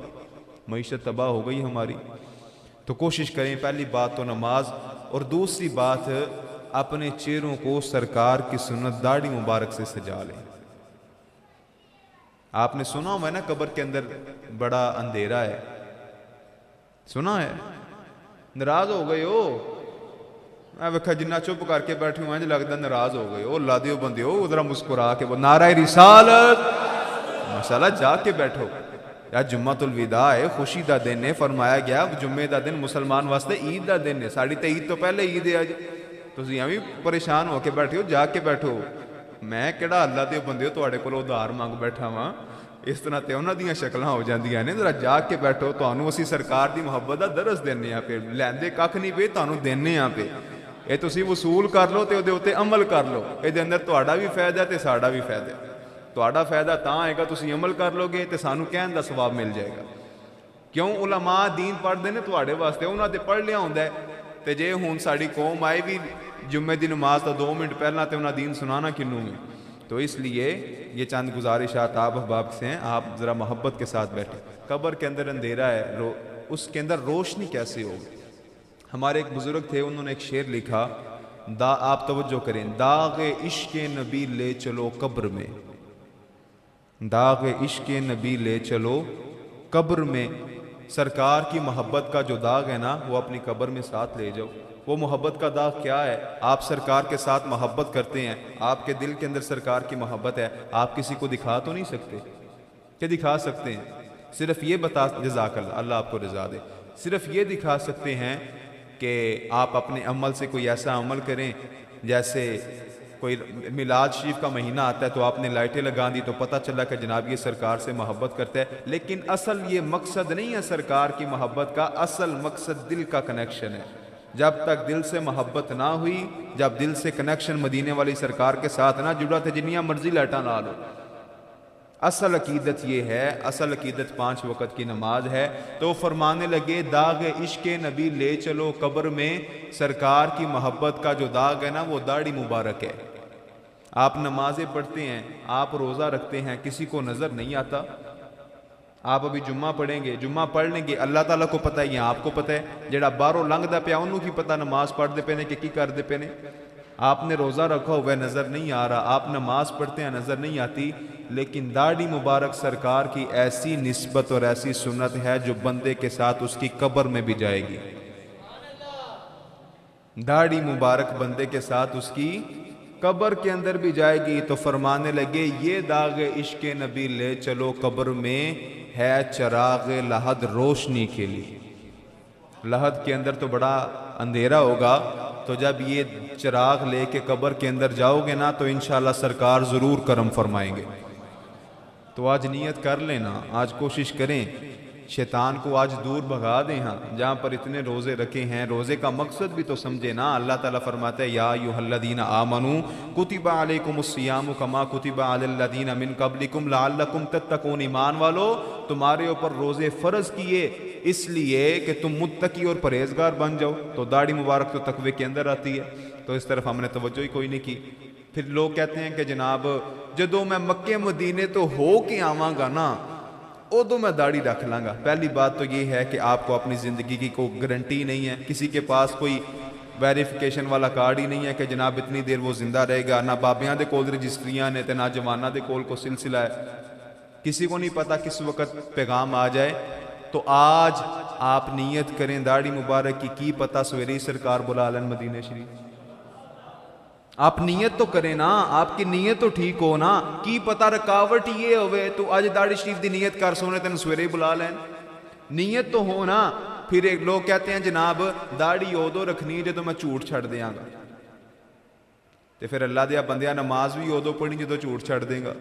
معیشت تباہ ہو گئی ہماری۔ تو کوشش کریں، پہلی بات تو نماز، اور دوسری بات اپنے چہروں کو سرکار کی سنت داڑھی مبارک سے سجا لیں۔ آپ نے سنا ہوا ہے نا قبر کے اندر بڑا اندھیرا ہے، سنا ہے؟ ناراض ہو گئے ہو؟ میں ویکھا جنہ چپ کر کے بیٹھے ہوئے ہیں لگتا ناراض ہو گئے ہو۔ اللہ دیو بندے ہو ذرا مسکرا کے نعرہ رسالت، ماشاءاللہ جا کے بیٹھو۔ یا جمعۃ الوداع ہے، خوشی دا دن ہے، فرمایا گیا جمعے دا دن مسلمان واسطے عید دا دن ہے، ساڑی تے عید تو پہلے عید ہے اج، تسی بھی پریشان ہو کے بیٹھے ہو، جا کے بیٹھو۔ میں کہڑا اللہ دے بندے تواڈے کولوں ادھار مانگ بیٹھا واں، اس طرح تے انہاں دیاں شکلاں ہو جاندیاں نے، ذرا جا کے بیٹھو۔ تانوں اسی سرکار دی محبت دا درس دینے آ پہ، لیندے ککھ نہیں پے، تانوں دینے آ پہ، اے تسی وصول کر لو تے اودے اوتے عمل کر لو، اے دے اندر تہاڈا بھی فائدہ ہے تے ساڈا بھی فائدہ ہے۔ تہاڈا فائدہ تاں آئے گا تسی عمل کر لو گے تے سانوں کہن دا ثواب مل جائے گا۔ کیوں؟ علماء دین پڑھ دے نے تہاڈے واسطے، انہاں تے پڑھ لیا ہوندا ہے، تے جے ہن ساڈی قوم آئے بھی جمعے دی نماز تو 2 منٹ پہلا تے انہاں دین سنانا کنوں ہے۔ تو اس لیے یہ چند گزارشات آپ احباب سے ہیں، آپ ذرا محبت کے ساتھ بیٹھیں۔ قبر کے اندر اندھیرا ہے، اس کے اندر روشنی کیسے ہوگی؟ ہمارے ایک بزرگ تھے، انہوں نے ایک شعر لکھا، آپ توجہ کریں، داغ عشق نبی لے چلو قبر میں، داغ عشق نبی لے چلو قبر میں، سرکار کی محبت کا جو داغ ہے نا وہ اپنی قبر میں ساتھ لے جاؤ۔ وہ محبت کا داغ کیا ہے؟ آپ سرکار کے ساتھ محبت کرتے ہیں، آپ کے دل کے اندر سرکار کی محبت ہے، آپ کسی کو دکھا تو نہیں سکتے کہ دکھا سکتے ہیں؟ صرف یہ بتا، جزاک اللہ، اللہ آپ کو رضا دے، صرف یہ دکھا سکتے ہیں کہ آپ اپنے عمل سے کوئی ایسا عمل کریں، جیسے کوئی میلاد شریف کا مہینہ آتا ہے تو آپ نے لائٹیں لگا دی تو پتہ چلا کہ جناب یہ سرکار سے محبت کرتا ہے، لیکن اصل یہ مقصد نہیں ہے سرکار کی محبت کا، اصل مقصد دل کا کنیکشن ہے۔ جب تک دل سے محبت نہ ہوئی، جب دل سے کنیکشن مدینے والی سرکار کے ساتھ نہ جڑا تو جنیاں مرضی لائٹاں لا لو۔ اصل عقیدت یہ ہے، اصل عقیدت 5 وقت کی نماز ہے۔ تو فرمانے لگے داغ عشق نبی لے چلو قبر میں، سرکار کی محبت کا جو داغ ہے نا وہ داڑھی مبارک ہے۔ آپ نمازیں پڑھتے ہیں، آپ روزہ رکھتے ہیں، کسی کو نظر نہیں آتا۔ آپ ابھی جمعہ پڑھیں گے، جمعہ پڑھ لیں گے، اللہ تعالیٰ کو پتہ ہے یا آپ کو پتہ ہے، جڑا باہروں لنگدا پیا انہوں کی پتہ نماز پڑھ دے پے نے کہ کی کر دے پے نے۔ آپ نے روزہ رکھا ہوا ہے، نظر نہیں آ رہا، آپ نماز پڑھتے ہیں، نظر نہیں آتی، لیکن داڑھی مبارک سرکار کی ایسی نسبت اور ایسی سنت ہے جو بندے کے ساتھ اس کی قبر میں بھی جائے گی۔ داڑھی مبارک بندے کے ساتھ اس کی قبر کے اندر بھی جائے گی۔ تو فرمانے لگے یہ داغ عشق نبی لے چلو قبر میں ہے چراغ لحد روشنی کے لیے۔ لحد کے اندر تو بڑا اندھیرا ہوگا، تو جب یہ چراغ لے کے قبر کے اندر جاؤ گے نا تو انشاءاللہ سرکار ضرور کرم فرمائیں گے۔ تو آج نیت کر لینا، آج کوشش کریں، شیطان کو آج دور بھگا دیں۔ ہاں جہاں پر اتنے روزے رکھے ہیں، روزے کا مقصد بھی تو سمجھے نا۔ اللہ تعالیٰ فرماتا ہے یا ایھا الذین آمنوا کتب علیکم الصیام کما کتب علی الذین من قبلکم لعلکم تتقون۔ ایمان والو تمہارے اوپر روزے فرض کیے اس لیے کہ تم متقی اور پرہیزگار بن جاؤ۔ تو داڑھی مبارک تو تقوی کے اندر آتی ہے، تو اس طرف ہم نے توجہ ہی کوئی نہیں کی۔ پھر لوگ کہتے ہیں کہ جناب جدوں میں مکے مدینے تو ہو کے آواں گا نا ادو میں داڑھی رکھ لاں گا۔ پہلی بات تو یہ ہے کہ آپ کو اپنی زندگی کی کوئی گارنٹی نہیں ہے، کسی کے پاس کوئی ویریفیکیشن والا کارڈ ہی نہیں ہے کہ جناب اتنی دیر وہ زندہ رہے گا، نہ بابیاں دے کول رجسٹریاں نے تے نہ جواناں دے کول کو سلسلہ ہے، کسی کو نہیں پتا کس وقت پیغام آ جائے۔ تو آج آپ نیت کریں داڑھی مبارک کی پتہ سویرے سرکار بلا لین مدینے شریف۔ آپ نیت تو کریں نا، آپ کی نیت تو ٹھیک ہو نا، کی پتہ رکاوٹ یہ ہوئے تو آج داڑھی شریف دی نیت کر سونے تین سویرے بلا لین، نیت تو ہو نا۔ پھر ایک لوگ کہتے ہیں جناب داڑھی ادو رکھنی جدو میں جھوٹ چھڑ دیاں گا، تو پھر اللہ دیا بندیا نماز بھی ادو پڑھنی جدو جھوٹ چھڑ دیں گا۔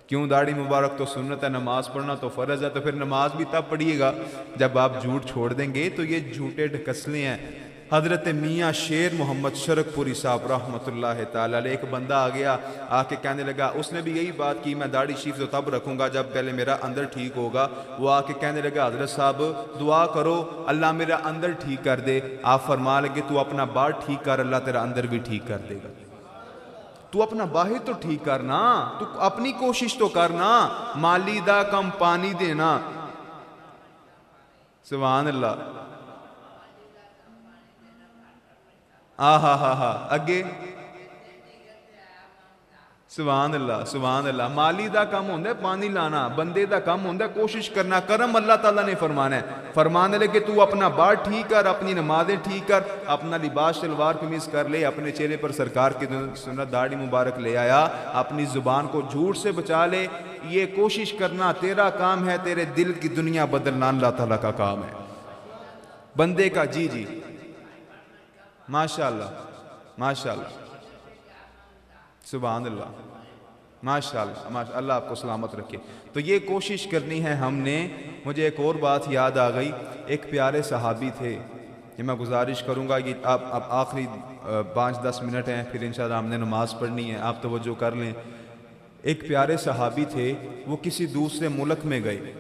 کیوں؟ داڑھی مبارک تو سنت ہے، نماز پڑھنا تو فرض ہے، تو پھر نماز بھی تب پڑھیے گا جب آپ جھوٹ چھوڑ دیں گے۔ تو یہ جھوٹے ڈھکسلے ہیں۔ حضرت میاں شیر محمد شرک پوری صاحب رحمۃ اللہ تعالی علیہ، ایک بندہ آ گیا، آ کے کہنے لگا، اس نے بھی یہی بات کی میں داڑھی شریف تو تب رکھوں گا جب پہلے میرا اندر ٹھیک ہوگا۔ وہ آ کے کہنے لگا حضرت صاحب دعا کرو اللہ میرا اندر ٹھیک کر دے۔ آپ فرما لگے تو اپنا باہر ٹھیک کر، اللہ تیرا اندر بھی ٹھیک کر دے گا۔ تو اپنا باہر تو ٹھیک کرنا، تو اپنی کوشش تو کرنا، مالی دا کم پانی دینا۔ سبحان اللہ، ہاں اگے سبحان اللہ سبحان اللہ۔ مالی دا کم ہوندہ ہے پانی لانا، بندے دا کم ہوندہ ہے کوشش کرنا۔ کرم اللہ تعالیٰ نے فرمانا ہے، فرمانے لگے تو اپنا بار ٹھیک کر، اپنی نمازیں ٹھیک کر، اپنا لباس شلوار قمیض کر لے، اپنے چہرے پر سرکار کی سنت داڑھی مبارک لے آیا، اپنی زبان کو جھوٹ سے بچا لے۔ یہ کوشش کرنا تیرا کام ہے، تیرے دل کی دنیا بدلنا اللہ تعالیٰ کا کام ہے، بندے کا۔ جی جی ماشاءاللہ ماشاءاللہ سبحان اللہ ماشاءاللہ، اللہ آپ کو سلامت رکھے۔ تو یہ کوشش کرنی ہے ہم نے۔ مجھے ایک اور بات یاد آ گئی، ایک پیارے صحابی تھے، یہ میں گزارش کروں گا کہ اب آخری 5-10 منٹ ہیں، پھر انشاءاللہ ہم نے نماز پڑھنی ہے، آپ توجہ کر لیں۔ ایک پیارے صحابی تھے، وہ کسی دوسرے ملک میں گئے،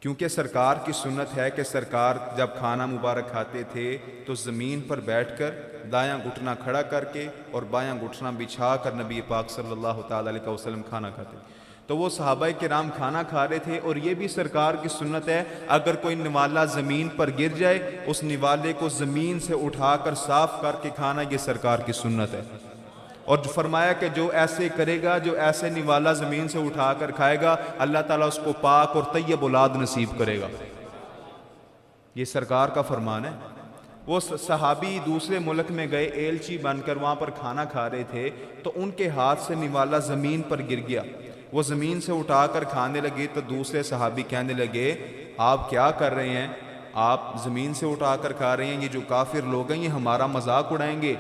کیونکہ سرکار کی سنت ہے کہ سرکار جب کھانا مبارک کھاتے تھے تو زمین پر بیٹھ کر دایاں گھٹنا کھڑا کر کے اور بایاں گھٹنا بچھا کر نبی پاک صلی اللہ تعالیٰ علیہ وسلم کھانا کھاتے۔ تو وہ صحابہ کرام کھانا کھا رہے تھے، اور یہ بھی سرکار کی سنت ہے اگر کوئی نوالا زمین پر گر جائے اس نوالے کو زمین سے اٹھا کر صاف کر کے کھانا، یہ سرکار کی سنت ہے۔ اور فرمایا کہ جو ایسے کرے گا، جو ایسے نوالا زمین سے اٹھا کر کھائے گا، اللہ تعالیٰ اس کو پاک اور طیب اولاد نصیب کرے گا۔ یہ سرکار کا فرمان ہے۔ وہ صحابی دوسرے ملک میں گئے، ایلچی بن کر وہاں پر کھانا کھا رہے تھے، تو ان کے ہاتھ سے نوالا زمین پر گر گیا۔ وہ زمین سے اٹھا کر کھانے لگے تو دوسرے صحابی کہنے لگے آپ کیا کر رہے ہیں؟ آپ زمین سے اٹھا کر کھا رہے ہیں، یہ جو کافر لوگ ہیں یہ ہمارا مذاق اڑائیں گے،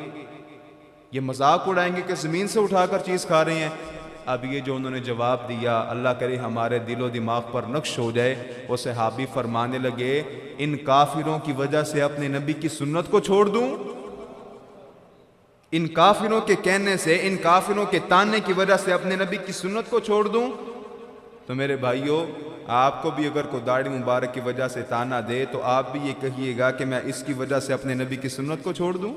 یہ مذاق اڑائیں گے کہ زمین سے اٹھا کر چیز کھا رہے ہیں۔ اب یہ جو انہوں نے جواب دیا اللہ کرے ہمارے دل و دماغ پر نقش ہو جائے، وہ صحابی فرمانے لگے ان کافروں کی وجہ سے اپنے نبی کی سنت کو چھوڑ دوں؟ ان کافروں کے کہنے سے، ان کافروں کے تانے کی وجہ سے اپنے نبی کی سنت کو چھوڑ دوں؟ تو میرے بھائیوں، آپ کو بھی اگر کوئی داڑھی مبارک کی وجہ سے تانا دے تو آپ بھی یہ کہیے گا کہ میں اس کی وجہ سے اپنے نبی کی سنت کو چھوڑ دوں؟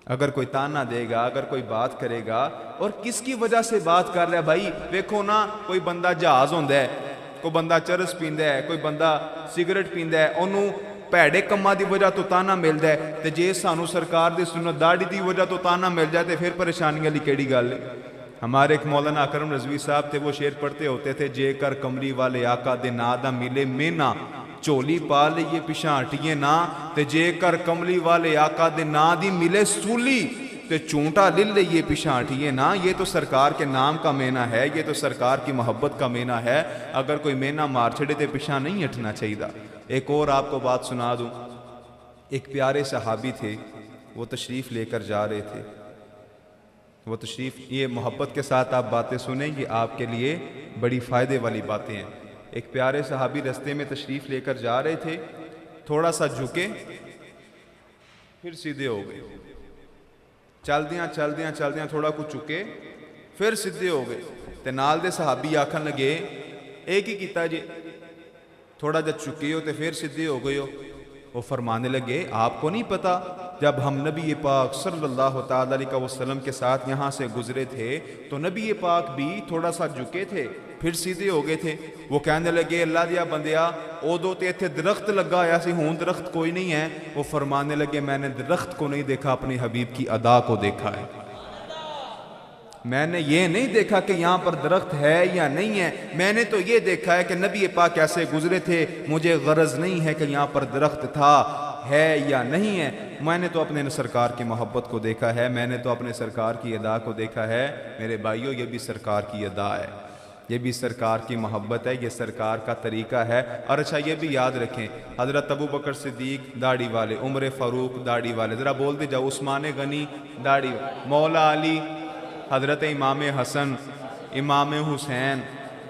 اگر کوئی تانا دے گا، اگر کوئی بات کرے گا، اور کس کی وجہ سے بات کر رہا ہے بھائی؟ دیکھو نا، کوئی بندہ جہاز ہوندا ہے، کوئی بندہ چرس پیندا ہے، کوئی بندہ سگریٹ پیندا ہے، انہوں پیڑے کما دی وجہ تو تانا ملدا ہے، تے جے سانو سرکار دی سنت داڑھی دی وجہ تو تانا مل جائے تے پھر پریشانی والی کیڑی گل ہے؟ ہمارے ایک مولانا اکرم رضوی صاحب تھے، وہ شعر پڑھتے ہوتے تھے جے کر کملی والے آقا دے نا دا ملے مینا چولی پا لئیے پیشاں ہٹیے نا، تے جے کر کملی والے آقا دے نا دی ملے سولی تے چونٹا لل لئیے پیشاں ہٹیے نا۔ یہ تو سرکار کے نام کا مینا ہے، یہ تو سرکار کی محبت کا مینا ہے، اگر کوئی مینا مار چھڑے تے پیشاں نہیں ہٹنا چاہیے۔ ایک اور آپ کو بات سنا دوں، ایک پیارے صحابی تھے، وہ تشریف لے کر جا رہے تھے، وہ تشریف، یہ محبت کے ساتھ آپ باتیں سنیں گے، آپ کے لیے بڑی فائدے والی باتیں ہیں۔ ایک پیارے صحابی رستے میں تشریف لے کر جا رہے تھے، تھوڑا سا جھکے پھر سیدھے ہو گئے، چلدیاں تھوڑا کچھ چکے پھر سیدھے ہو گئے، تے نال دے صحابی آکھن لگے ایک ہی کیتا جے، تھوڑا جا چکے ہو تے پھر سیدھے ہو گئے ہو۔ وہ فرمانے لگے آپ کو نہیں پتا جب ہم نبی پاک صلی اللہ تعالی علیہ وسلم کے ساتھ یہاں سے گزرے تھے تو نبی پاک بھی تھوڑا سا جھکے تھے پھر سیدھے ہو گئے تھے۔ وہ کہنے لگے اللہ دیا بندیا اودو تے ایتھے درخت لگا آیا سی، ہون درخت کوئی نہیں ہے۔ وہ فرمانے لگے میں نے درخت کو نہیں دیکھا، اپنے حبیب کی ادا کو دیکھا ہے۔ میں نے یہ نہیں دیکھا کہ یہاں پر درخت ہے یا نہیں ہے، میں نے تو یہ دیکھا ہے کہ نبی پاک ایسے گزرے تھے، مجھے غرض نہیں ہے کہ یہاں پر درخت تھا ہے یا نہیں ہے، میں نے تو اپنے سرکار کی محبت کو دیکھا ہے، میں نے تو اپنے سرکار کی ادا کو دیکھا ہے۔ میرے بھائیوں یہ بھی سرکار کی ادا ہے، یہ بھی سرکار کی محبت ہے، یہ سرکار کا طریقہ ہے۔ اور اچھا یہ بھی یاد رکھیں، حضرت ابو بکر صدیق داڑھی والے، عمر فاروق داڑھی والے، ذرا بول دے جاؤ، عثمان غنی داڑھی، مولا علی، حضرت امام حسن، امام حسین،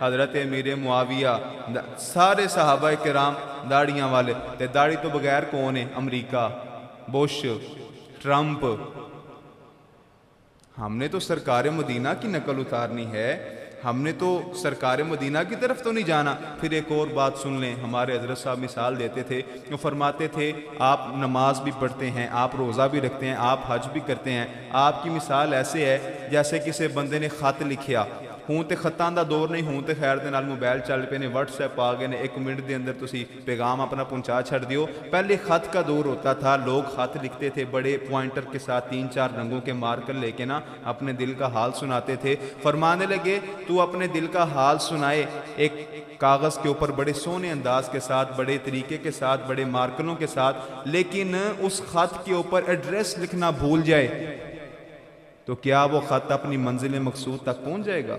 حضرت امیر معاویہ، سارے صحابہ کرام داڑھیاں والے۔ تے داڑھی تو بغیر کون ہے؟ امریکہ، بش، ٹرمپ۔ ہم نے تو سرکار مدینہ کی نقل اتارنی ہے، ہم نے تو سرکار مدینہ کی طرف تو نہیں جانا۔ پھر ایک اور بات سن لیں، ہمارے حضرت صاحب مثال دیتے تھے، وہ فرماتے تھے آپ نماز بھی پڑھتے ہیں، آپ روزہ بھی رکھتے ہیں، آپ حج بھی کرتے ہیں، آپ کی مثال ایسے ہے جیسے کسی بندے نے خط لکھیا، ہوں تے خطاں دا دور نہیں، ہوں تے خیر دے نال موبائل چل پے نے، واٹس ایپ آ گئے نے، 1 منٹ دے اندر تسی پیغام اپنا پہنچا چھڑ دیو۔ پہلے خط کا دور ہوتا تھا، لوگ خط لکھتے تھے بڑے پوائنٹر کے ساتھ، 3-4 رنگوں کے مارکر لے کے نا اپنے دل کا حال سناتے تھے۔ فرمانے لگے تو اپنے دل کا حال سنائے ایک کاغذ کے اوپر بڑے سونے انداز کے ساتھ، بڑے طریقے کے ساتھ، بڑے مارکروں کے ساتھ، لیکن اس خط کے اوپر ایڈریس لکھنا بھول جائے تو کیا وہ خط اپنی منزل مقصود تک پہنچ جائے گا؟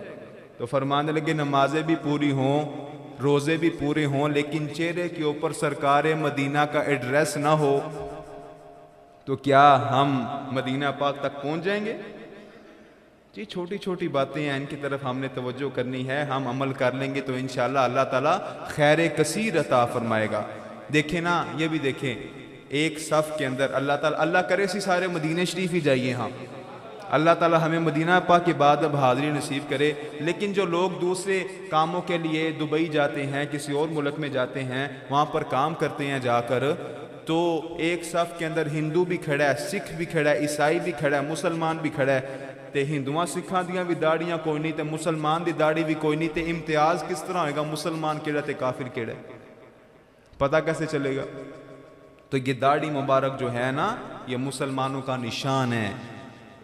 تو فرمانے لگے نمازیں بھی پوری ہوں، روزے بھی پورے ہوں، لیکن چہرے کے اوپر سرکار مدینہ کا ایڈریس نہ ہو تو کیا ہم مدینہ پاک تک پہنچ جائیں گے؟ جی چھوٹی چھوٹی باتیں ہیں، ان کی طرف ہم نے توجہ کرنی ہے، ہم عمل کر لیں گے تو انشاءاللہ اللہ تعالیٰ خیر کثیر عطا فرمائے گا۔ دیکھیں نا، یہ بھی دیکھیں، ایک صف کے اندر اللہ تعالیٰ، اللہ کرے سی سارے مدینہ شریف ہی جائیے، ہاں اللہ تعالیٰ ہمیں مدینہ پاک کے بعد اب حاضری نصیب کرے۔ لیکن جو لوگ دوسرے کاموں کے لیے دبئی جاتے ہیں، کسی اور ملک میں جاتے ہیں، وہاں پر کام کرتے ہیں جا کر، تو ایک صف کے اندر ہندو بھی کھڑا ہے، سکھ بھی کھڑا ہے، عیسائی بھی کھڑا ہے، مسلمان بھی کھڑا ہے، تے ہندوؤں سکھاں دیاں بھی داڑیاں کوئی نہیں، تے مسلمان دی داڑھی بھی کوئی نہیں، تے امتیاز کس طرح ہوئے گا مسلمان کیڑا تے کافر کیڑا ہے؟ پتہ کیسے چلے گا؟ تو یہ داڑھی مبارک جو ہے نا، یہ مسلمانوں کا نشان ہے،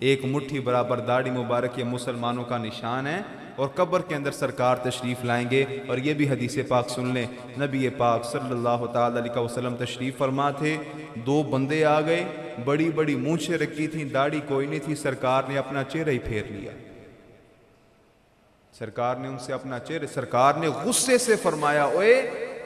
ایک مٹھی برابر داڑھی مبارک یہ مسلمانوں کا نشان ہے۔ اور قبر کے اندر سرکار تشریف لائیں گے، اور یہ بھی حدیث پاک سن لیں، نبی پاک صلی اللہ تعالی علیہ وسلم تشریف فرما تھے، 2 بندے آ گئے، بڑی بڑی مونچھیں رکھی تھیں، داڑھی کوئی نہیں تھی، سرکار نے اپنا چہرہ ہی پھیر لیا، سرکار نے ان سے اپنا چہرے، سرکار نے غصے سے فرمایا اوئے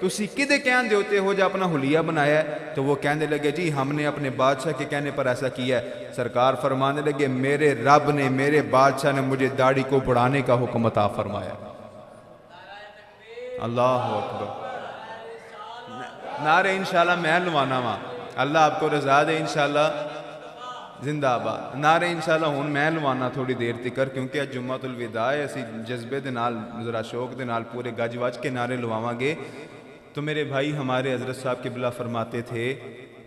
تسی کدے کہن دیتے ہو جو اپنا حلیہ بنایا ہے؟ تو وہ کہنے لگے جی ہم نے اپنے بادشاہ کے کہنے پر ایسا کیا ہے۔ سرکار فرمانے لگے میرے رب نے، میرے بادشاہ نے مجھے داڑھی کو بڑھانے کا حکم عطا فرمایا۔ اللہ اکبر، نعرے انشاءاللہ میں لوانا وا، اللہ آپ کو رضا دے انشاءاللہ، زندہ آباد۔ نعرے انشاءاللہ ہون میں لوانا تھوڑی دیر تکر، کیونکہ آج جمعۃ الوداع ہے، اسی جذبے دے نال ذرا شوق دے نال پورے گج وج کے نعرے لواواں گے۔ تو میرے بھائی ہمارے حضرت صاحب قبلہ فرماتے تھے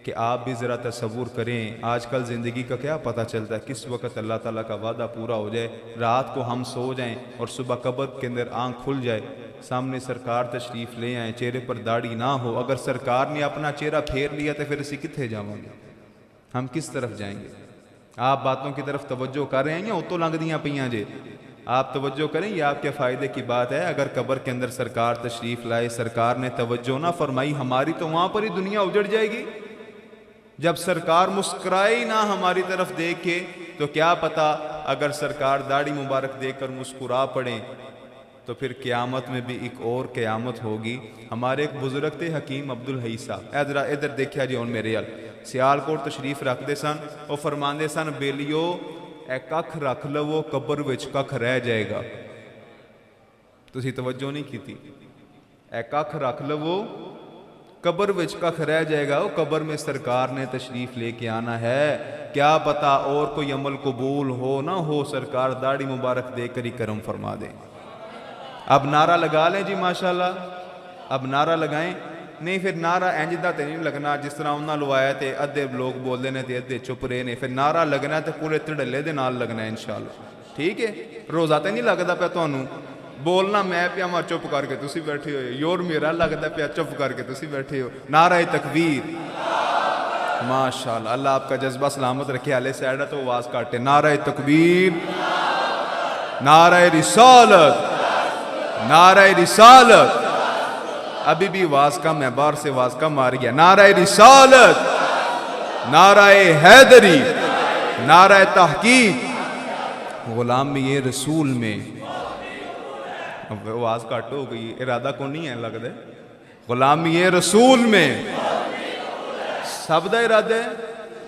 کہ آپ بھی ذرا تصور کریں، آج کل زندگی کا کیا پتہ چلتا ہے کس وقت اللہ تعالیٰ کا وعدہ پورا ہو جائے، رات کو ہم سو جائیں اور صبح قبر کے اندر آنکھ کھل جائے، سامنے سرکار تشریف لے آئیں، چہرے پر داڑھی نہ ہو، اگر سرکار نے اپنا چہرہ پھیر لیا تو پھر اسی کتنے جاؤں گے، ہم کس طرف جائیں گے؟ آپ باتوں کی طرف توجہ کر رہے ہیں یا اتوں لنگ دیاں پیاں جے؟ آپ توجہ کریں، یہ آپ کے فائدے کی بات ہے۔ اگر قبر کے اندر سرکار تشریف لائے، سرکار نے توجہ نہ فرمائی ہماری، تو وہاں پر ہی دنیا اجڑ جائے گی۔ جب سرکار مسکرائے ہی نہ ہماری طرف دیکھ کے، تو کیا پتا اگر سرکار داڑھی مبارک دیکھ کر مسکرا پڑیں تو پھر قیامت میں بھی ایک اور قیامت ہوگی۔ ہمارے ایک بزرگ تھے حکیم عبدالحی صاحب، ادھر دیکھیا جی ہن میرے ال سیالکوٹ تشریف رکھتے سن، وہ فرماندے سن بیلیو اے ککھ رکھ لو قبر وچ ککھ رہ جائے گا۔ تسی توجہ نہیں کیتی، اے ککھ رکھ لو قبر وچ ککھ رہ جائے گا، وہ قبر میں سرکار نے تشریف لے کے آنا ہے، کیا پتا اور کوئی عمل قبول ہو نہ ہو، سرکار داڑھی مبارک دے کر ہی کرم فرما دیں۔ اب نعرہ لگا لیں جی ماشاءاللہ، اب نعرہ لگائیں، نہیں پھر نعرہ اینجدہ تے نہیں لگنا جس طرح انہاں لوایا تے ادھے لوگ بول دینے تے ادھے چپ رہے نے، پھر نعرہ لگنا تے پورے تڑلے دے نال لگنا ہے انشاءاللہ، ٹھیک ہے؟ روزہ تے نہیں لگدا پیا تانوں، بولنا میں پیا مار چپ کر کے تسی بیٹھے ہوئے، یور میرا لگدا پیا چپ کر کے تسی بیٹھے ہو۔ نعرہ تکبیر، ماشاءاللہ، اللہ آپ کا جذبہ سلامت رکھے، آلے سیڈہ تو آواز کاٹے، نعرہ تکبیر، نعرہ رسالت، نعرہ رسالت، ابھی بھی آواز کم ہے، باہر سے آواز کم آ رہی ہے، نعرہ رسالت، نعرہ حیدری، نعرہ تحقیق، غلامی رسول میں، آواز کٹ ہو گئی، ارادہ کو نہیں ہے لگ دے، غلامی رسول میں سب دا ارادہ ہے،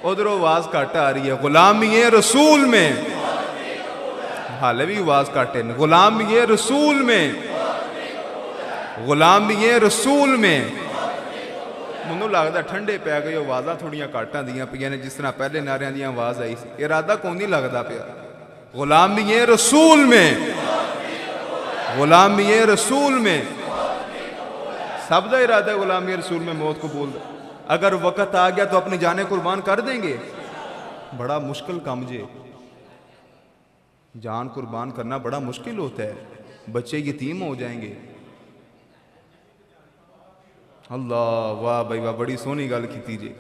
ادھر آواز کٹ آ رہی ہے، غلامی رسول میں، حالے بھی آواز کٹے، غلامی رسول میں، غلامی رسول میں، منو لگتا ٹھنڈے پہ گئے، آوازاں تھوڑیاں کاٹاں دیاں پیاں نے جس طرح پہلے نعریاں دیاں آواز آئی سی، ارادہ کون نہیں لگتا پیا، غلامی رسول میں، غلامی رسول میں، سب دا ارادہ ہے غلامی رسول میں موت قبول دا۔ اگر وقت آ گیا تو اپنی جانیں قربان کر دیں گے؟ بڑا مشکل کام جے، جان قربان کرنا بڑا مشکل ہوتا ہے، بچے یتیم ہو جائیں گے۔ اللہ واہ بھائی واہ، بڑی سونی گل کیتی جے،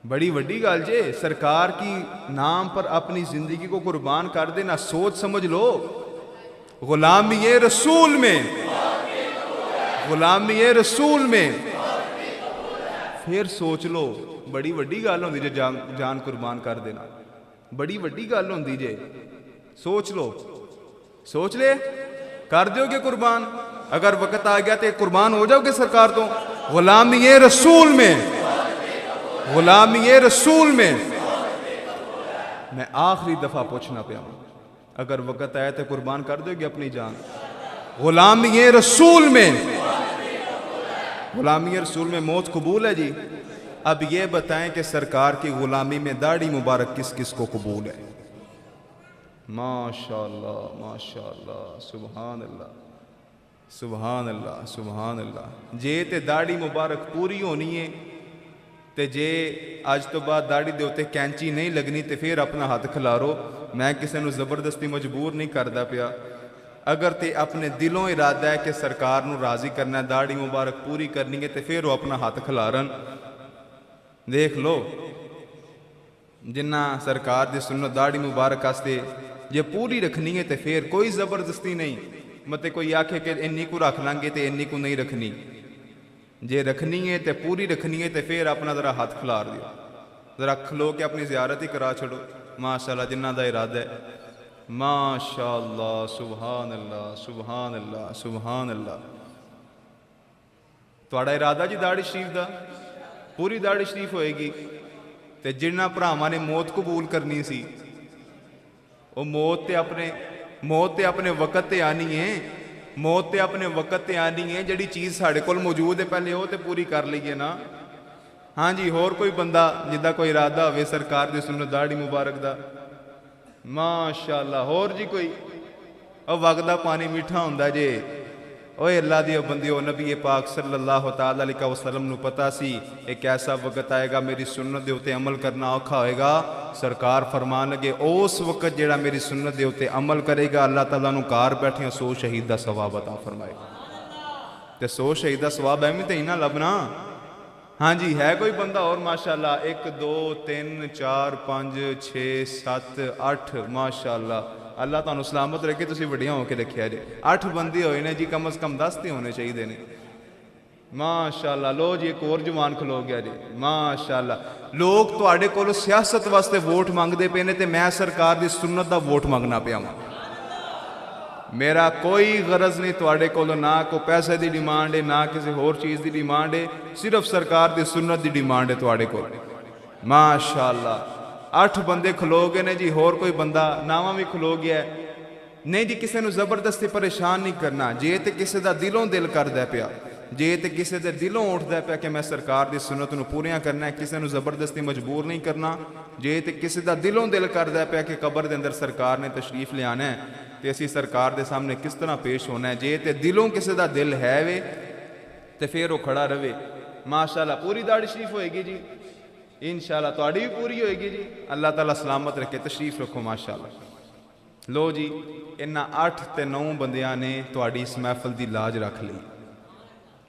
بڑی وڈی گل جے، سرکار کی نام پر اپنی زندگی کو قربان کر دینا، سوچ سمجھ لو، غلامی رسول میں، غلامی رسول میں، پھر سوچ لو، بڑی وڈی گل ہوندی جے جان قربان کر دینا، بڑی وڈی گل ہوندی جے، سوچ لو، سوچ لے، کر دیو گے قربان؟ اگر وقت آ گیا تو قربان ہو جاؤ گے سرکار تو؟ غلامی رسول میں، غلامی رسول میں، میں آخری دفعہ پوچھنا پیا ہوں، اگر وقت آیا تو قربان کر دو گے اپنی جان؟ غلامی رسول میں، غلامی رسول میں موت قبول ہے جی؟ اب یہ بتائیں کہ سرکار کی غلامی میں داڑھی مبارک کس کس کو قبول ہے؟ ماشاءاللہ ماشاءاللہ، سبحان اللہ سبحان اللہ سبحان اللہ۔ جے تے داڑھی مبارک پوری ہونی ہے تے جے آج تو بعد داڑھی دے ہوتے کینچی نہیں لگنی تے پھر اپنا ہاتھ کھلارو، میں کسی نو زبردستی مجبور نہیں کردا پیا۔ اگر تے اپنے دلوں ارادہ ہے کہ سرکار نو راضی کرنا ہے، داڑھی مبارک پوری کرنی ہے تے پھر وہ اپنا ہاتھ کھلارن۔ دیکھ لو جنہ سرکار دی سنت داڑھی مبارک آستے یہ پوری رکھنی ہے تے پھر کوئی زبردستی نہیں، مطلب کوئی آکھے کہ انی کو رکھ لیں گے تے انی کو نہیں رکھنی، جے رکھنی ہے تے پوری رکھنی ہے تے پھر اپنا ذرا ہاتھ کھلار دیو، ذرا کھلو کے اپنی زیارت ہی کرا چھڑو، ماشاءاللہ جنہ دا ارادہ ہے۔ ماشاء اللہ، سبحان اللہ، سبحان اللہ، سبحان اللہ۔ تھوڑا ارادہ جی داڑھی شریف دا؟ پوری داڑھی شریف ہوئے گی۔ تے جنہاں بھراواں نے موت قبول کرنی سی، وہ موت تے اپنے وقت تے آنی ہے، موت تے اپنے وقت تے آنی ہے۔ جڑی چیز ساڑھے کول موجود ہے پہلے وہ تے پوری کر لئیے نا۔ ہاں جی، ہور کوئی بندہ جدا کوئی ارادہ ہوئے سرکار دی سنت داڑھی مبارک دا؟ ماشاءاللہ۔ ہور جی کوئی؟ او وقت دا پانی میٹھا ہوندا جے۔ اوے اللہ دیو بندیو، نبی پاک صلی اللہ تعالی علیہ وسلم نو پتا سی ایک ایسا وقت آئے گا میری سنت دے اوتے عمل کرنا اوکھا ہوئے گا۔ سرکار فرمان لگے اس وقت جیڑا میری سنت دے اوتے عمل کرے گا اللہ تعالیٰ نو کار بیٹھیاں 100 شہید دا ثواب عطا فرمائے گا۔ تے 100 شہید دا ثواب ایویں تے ہی نہ لبنا۔ ہاں جی، ہے کوئی بندہ اور؟ ماشاءاللہ 1 2 3 4 5 6 7 8 ماشاءاللہ۔ اللہ تعالیٰ سلامت رکھے، تسی وڈیاں ہو کے رکھیا جی۔ 8 بندے ہوئے نے جی، کم از کم 10 تے ہونے چاہیے نے۔ ماشاءاللہ۔ لو جی ایک اور جوان کھلو گیا جی، ماشاءاللہ۔ لوگ تواڈے کولوں سیاست واسطے ووٹ مانگدے پے نے تے میں سرکار دی سنت دا ووٹ مانگنا پیا ہاں۔ میرا کوئی غرض نہیں تواڈے کولوں، نہ کوئی پیسے دی ڈیمانڈ ہے، نہ کسی ہور چیز دی ڈیمانڈ ہے، صرف سرکار دی سنت دی ڈیمانڈ ہے تواڈے کول۔ ماشاءاللہ۔ 8 بندے کھلو گئے نے جی، ہور کوئی بندہ ناواں بھی کھلو گیا ہے۔ نہیں جی، کسی نو زبردستی پریشان نہیں کرنا۔ جے تے کسی دا دلوں دل کردا پیا، جے تے کسی دے دلوں اٹھدا پیا کہ میں سرکار دی سنت نو پوریاں کرنا ہے، کسی نو زبردستی مجبور نہیں کرنا۔ جے تے کسی دا دلوں دل کردا پیا کہ قبر دے اندر سرکار نے تشریف لے آنا ہے تے اسی سرکار دے سامنے کس طرح پیش ہونا ہے، جے تے دلوں کسی دا دل ہے وے تے پھر وہ کھڑا رہے۔ ماشاءاللہ۔ پوری داڑھی شریف ہوئے گی جی انشاءاللہ، تواڈی بھی پوری ہوئے گی جی۔ اللہ تعالیٰ سلامت رکھے، تشریف رکھو ماشاءاللہ۔ لو جی، انہاں 8 تے 9 بندیاں نے تواڈی اس محفل دی لاج رکھ لی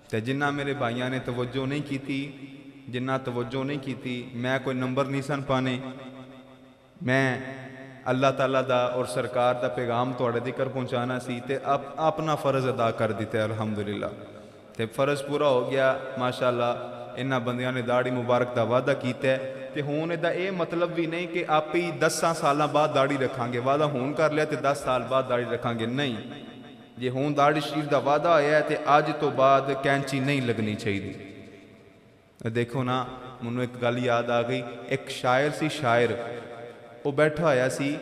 تے جنہ میرے بھائیاں نے توجہ نہیں کیتی، جنہ توجہ نہیں کیتی، میں کوئی نمبر نہیں سن پانے، میں اللہ تعالیٰ دا اور سرکار دا پیغام تواڈے تک پہنچانا سی تے اپنا فرض ادا کر دیتے الحمدللہ۔ تے فرض پورا ہو گیا ماشاءاللہ۔ انہاں بندیاں نے داڑھی مبارک دا وعدہ کیتا ہے تے ہون دا اے مطلب بھی نہیں کہ آپ ہی 10 سالاں بعد داڑھی رکھاں گے، وعدہ ہون کر لیا تے 10 سال بعد داڑھی رکھاں گے، نہیں۔ جے ہون داڑھی شریف دا وعدہ آیا ہے تے اج تو بعد کینچی نہیں لگنی چاہیے۔ دیکھو نا، منوں ایک گل یاد آ گئی، ایک شاعر سی، شاعر وہ بیٹھا ہویا سی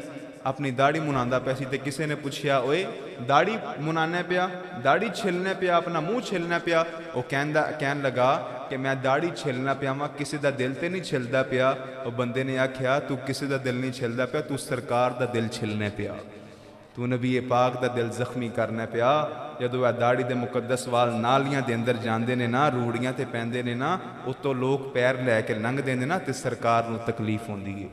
اپنی داڑھی مناندا پیا سی تے کسے نے پوچھیا، اوئے داڑھی منانا پیا، داڑھی چھلنا پیا، اپنا منہ چھلنا پیا؟ وہ کہن لگا کہ میں داڑھی چھلنا پیا ماں، کسی دا دل تے نہیں چھلدا پیا۔ وہ بندے نے آکھیا تو کسی دا دل نہیں چھلدا پیا، تو سرکار دا دل چھلنا پیا، تو نبی پاک دا دل زخمی کرنا پیا۔ جدو اے داڑھی دے مقدس وال نالیاں دے اندر جاندے نے نا، روڑیاں تے پیندے نے نا، اتوں لوگ پیر لے کے لنگھ دے نے نا تے سرکار نو تکلیف ہوندی ہے۔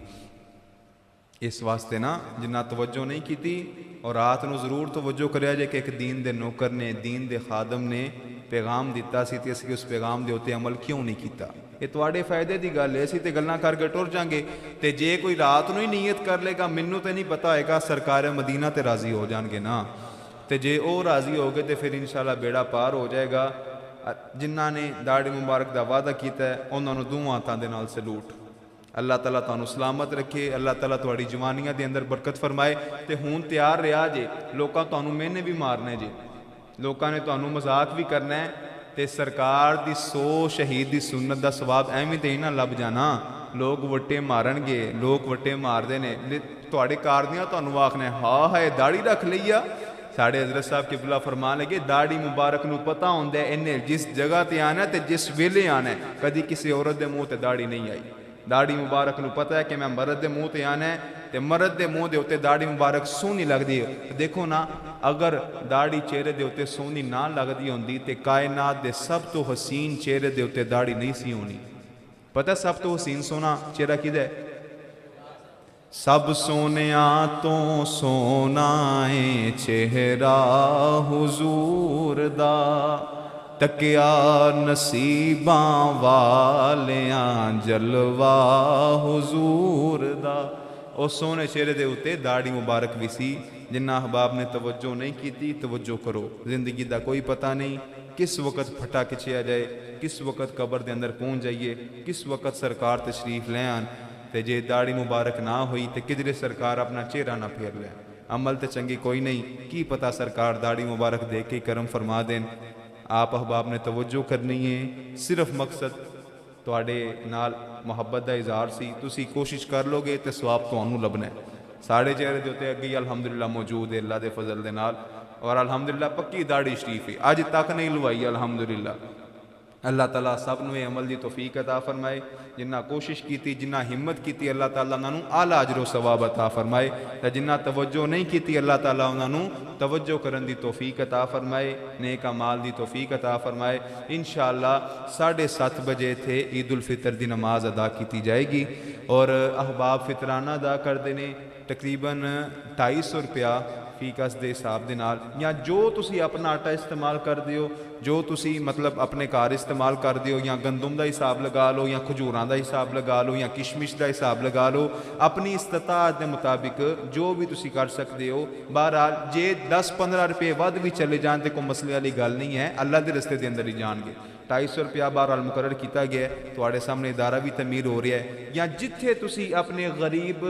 اس واسطے نا جنہ توجہ نہیں کیتی، اور رات نو ضرور توجہ کریا جے کہ ایک دین دے نوکر نے، دین دے خادم نے پیغام دیتا سی تے اسی اس پیغام دے اوتے عمل کیوں نہیں کیتا؟ یہ تواڈے فائدے دی گل ہے، اسی تے گلاں کر کے ٹر جاں گے تے جے کوئی رات نو ہی نیت کر لے گا، مینوں تے نہیں پتا ہوئے گا، سرکار مدینہ تے راضی ہو جان گے نا، تے جے او راضی ہو گئے تے پھر انشاءاللہ بیڑا پار ہو جائے گا۔ جنہ نے داڑھی مبارک دا وعدہ کیتا ہے انہاں نوں دونوں ہاتھاں دے نال سلوٹ۔ اللہ تعالیٰ تانوں سلامت رکھے، اللہ تعالیٰ تواڈی جوانیاں دے اندر برکت فرمائے تے ہون تیار رہا جے، لوکاں تانوں مینے بھی مارنے جے، لوکاں نے تانوں مذاق بھی کرنا ہے تے سرکار دی 100 شہید دی سنت دا ثواب ایویں تے ہی نہ لب جانا۔ لوگ وٹے مارن گے، لوگ وٹے مار دے نے، تواڈے کاردیاں تانوں آکھنے ہاں ہے داڑھی رکھ لئیا۔ ساڑھے حضرت صاحب قبلہ فرمان لگے داڑھی مبارک نو پتہ ہوندا ہے انہیں جس جگہ تے آنا ہے تے جس ویلے آنا ہے، کدی کسی عورت دے منہ تے داڑھی نہیں آئی۔ داڑھی مبارک نو پتہ ہے کہ میں مرد دے منہ تے آنا ہے تے مرد دے منہ دے اوتے داڑھی مبارک سونی لگدی ہے۔ دیکھو نا، اگر داڑھی چہرے دے اوتے سونی نہ لگدی ہوندی تے کائنات دے سب تو حسین چہرے دے اوتے داڑھی نہیں سی ہونی۔ پتہ سب تو حسین سونا چہرہ کدھا ہے؟ سب سونیاں تو سونا ہے چہرہ حضور دا، تکیا نصیباں والیاں جلوہ حضور دا۔ او سونے چہرے دے اوتے داڑھی مبارک بھی سی۔ جنہ احباب نے توجہ نہیں کیتی، توجہ کرو، زندگی دا کوئی پتہ نہیں کس وقت پھٹا کچھیا جائے، کس وقت قبر دے اندر پہنچ جائیے، کس وقت سرکار تشریف لے آن تے جے داڑھی مبارک نہ ہوئی تے کدھرے سرکار اپنا چہرہ نہ پھیر لے۔ عمل تے چنگی کوئی نہیں، کی پتہ سرکار داڑھی مبارک دیکھ کے کرم فرما دین۔ آپ احباب نے توجہ کرنی ہے، صرف مقصد تواڈے نال محبت دا اظہار سی، تسی کوشش کر لو گے تے ثواب تانوں لبنا ہے۔ ساڑھے چہرے دے اوتے اگے الحمدللہ موجود ہے اللہ دے فضل دے نال، اور الحمدللہ پکی داڑھی شریف ہے، اج تک نہیں لوائی الحمدللہ۔ اللہ تعالیٰ سب نو عمل دی توفیق عطا فرمائے، جنہ کوشش کیتی جنہ ہمت کیتی اللہ تعالیٰ انہاں نوں اعلیٰ اجر و ثواب عطا فرمائے، تے جنہ توجہ نہیں کیتی اللہ تعالیٰ انہاں نوں توجہ کرن دی توفیق عطا فرمائے، نیک اعمال دی توفیق عطا فرمائے۔ انشاءاللہ 7:30 بجے تھے عید الفطر دی نماز ادا کیتی جائے گی، اور احباب فطرانہ ادا کر دینے تقریباً 250 روپیہ فی کس دے حساب دے نال، یا جو تسی اپنا آٹا استعمال کر دیو، جو تسی مطلب اپنے گھر استعمال کر دیو، یا گندم دا حساب لگا لو، یا کھجوراں دا حساب لگا لو، یا کشمش دا حساب لگا لو، اپنی استطاعت دے مطابق جو بھی تسی کر سکتے ہو۔ بہرحال جے 10-15 روپے ود بھی چلے جان تے کوئی مسئلے والی گل نہیں ہے، اللہ دے رستے دے اندر ہی جان گے۔ 250 روپیہ بہرحال مقرر کیتا گیا ہے، تواڈے سامنے ادارہ بھی تعمیر ہو رہا ہے، یا جتھے تسی اپنے غریب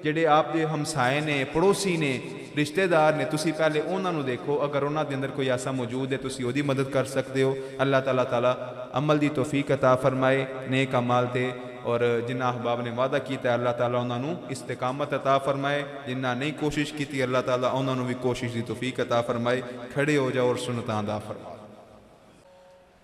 جڑے آپ دے ہمسائے نے، پڑوسی نے، رشتہ دار نے، تسی پہلے انہاں نوں دیکھو، اگر انہاں دے اندر کوئی ایسا موجود ہے تسی اودی مدد کر سکتے ہو۔ اللہ تعالیٰ عمل دی توفیق عطا فرمائے، نیک اعمال تے، اور جنہ احباب نے وعدہ کیتا ہے اللہ تعالیٰ انہاں نوں استقامت عطا فرمائے، جنہ نہیں کوشش کیتی اللہ تعالیٰ انہاں نوں بھی کوشش دی توفیق عطا فرمائے۔ کھڑے ہو جاؤ اور سنتاں ادا فرماؤ۔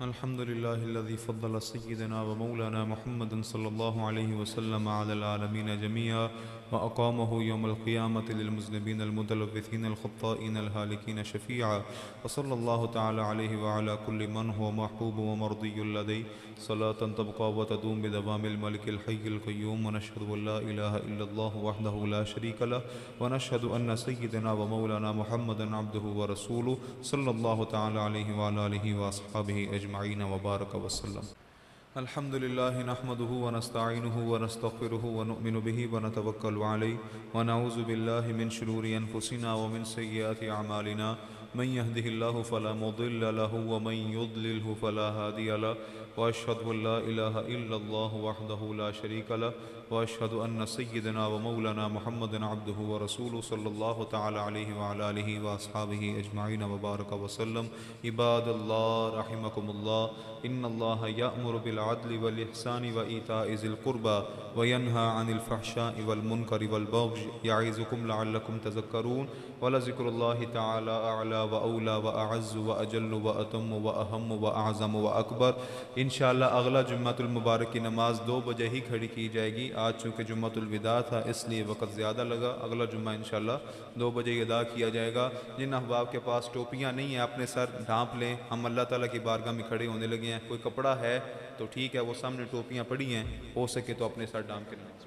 الحمد لله الذي فضل سيدنا ومولانا محمد صلى الله عليه وسلم على العالمين جميعا وأقامه يوم القيامة للمذنبين المتلوثين الخطائين الهالكين شفيعا، وصلى الله تعالى عليه وعلى كل من هو محبوب ومرضي لديه صلاة تبقى وتدوم بدوام الملك الحي القيوم، ونشهد أن لا إله إلا الله وحده لا شريك له، ونشهد أن سيدنا ومولانا محمدا عبده ورسوله صلى الله تعالى عليه وعلى آله وأصحابه أجمعين وبارك وسلم۔ الحمد لله نحمده ونستعينه ونستغفره ونؤمن به ونتوكل عليه، ونعوذ بالله من شرور أنفسنا ومن سيئات أعمالنا، من يهده الله فلا مضل له ومن يضلله فلا هادي له، وأشهد أن لا إله إلا الله وحده لا شريك له، وأشهد أن سيدنا ومولانا محمد عبده ورسوله صلى الله تعالى عليه وعلى آله وأصحابه أجمعين وبارك وسلم۔ عباد الله رحمكم الله، إن الله يأمر بالعدل والإحسان وإيتاء ذي القربى وينهى عن الفحشاء والمنكر والبغي يعظكم لعلكم تذكرون، ولذكر الله تعالى أعلى وأولى وأعز وأجل وأتم وأهم وأعظم وأكبر۔ انشاءاللہ اگلا جمعۃ المبارک کی نماز 2 بجے ہی کھڑی کی جائے گی۔ آج چونکہ جمعۃ الوداع تھا اس لیے وقت زیادہ لگا، اگلا جمعہ انشاءاللہ 2 بجے ہی ادا کیا جائے گا۔ جن احباب کے پاس ٹوپیاں نہیں ہیں اپنے سر ڈھانپ لیں، ہم اللہ تعالیٰ کی بارگاہ میں کھڑے ہونے لگے ہیں۔ کوئی کپڑا ہے تو ٹھیک ہے، وہ سامنے ٹوپیاں پڑی ہیں، ہو سکے تو اپنے سر ڈھانپ کے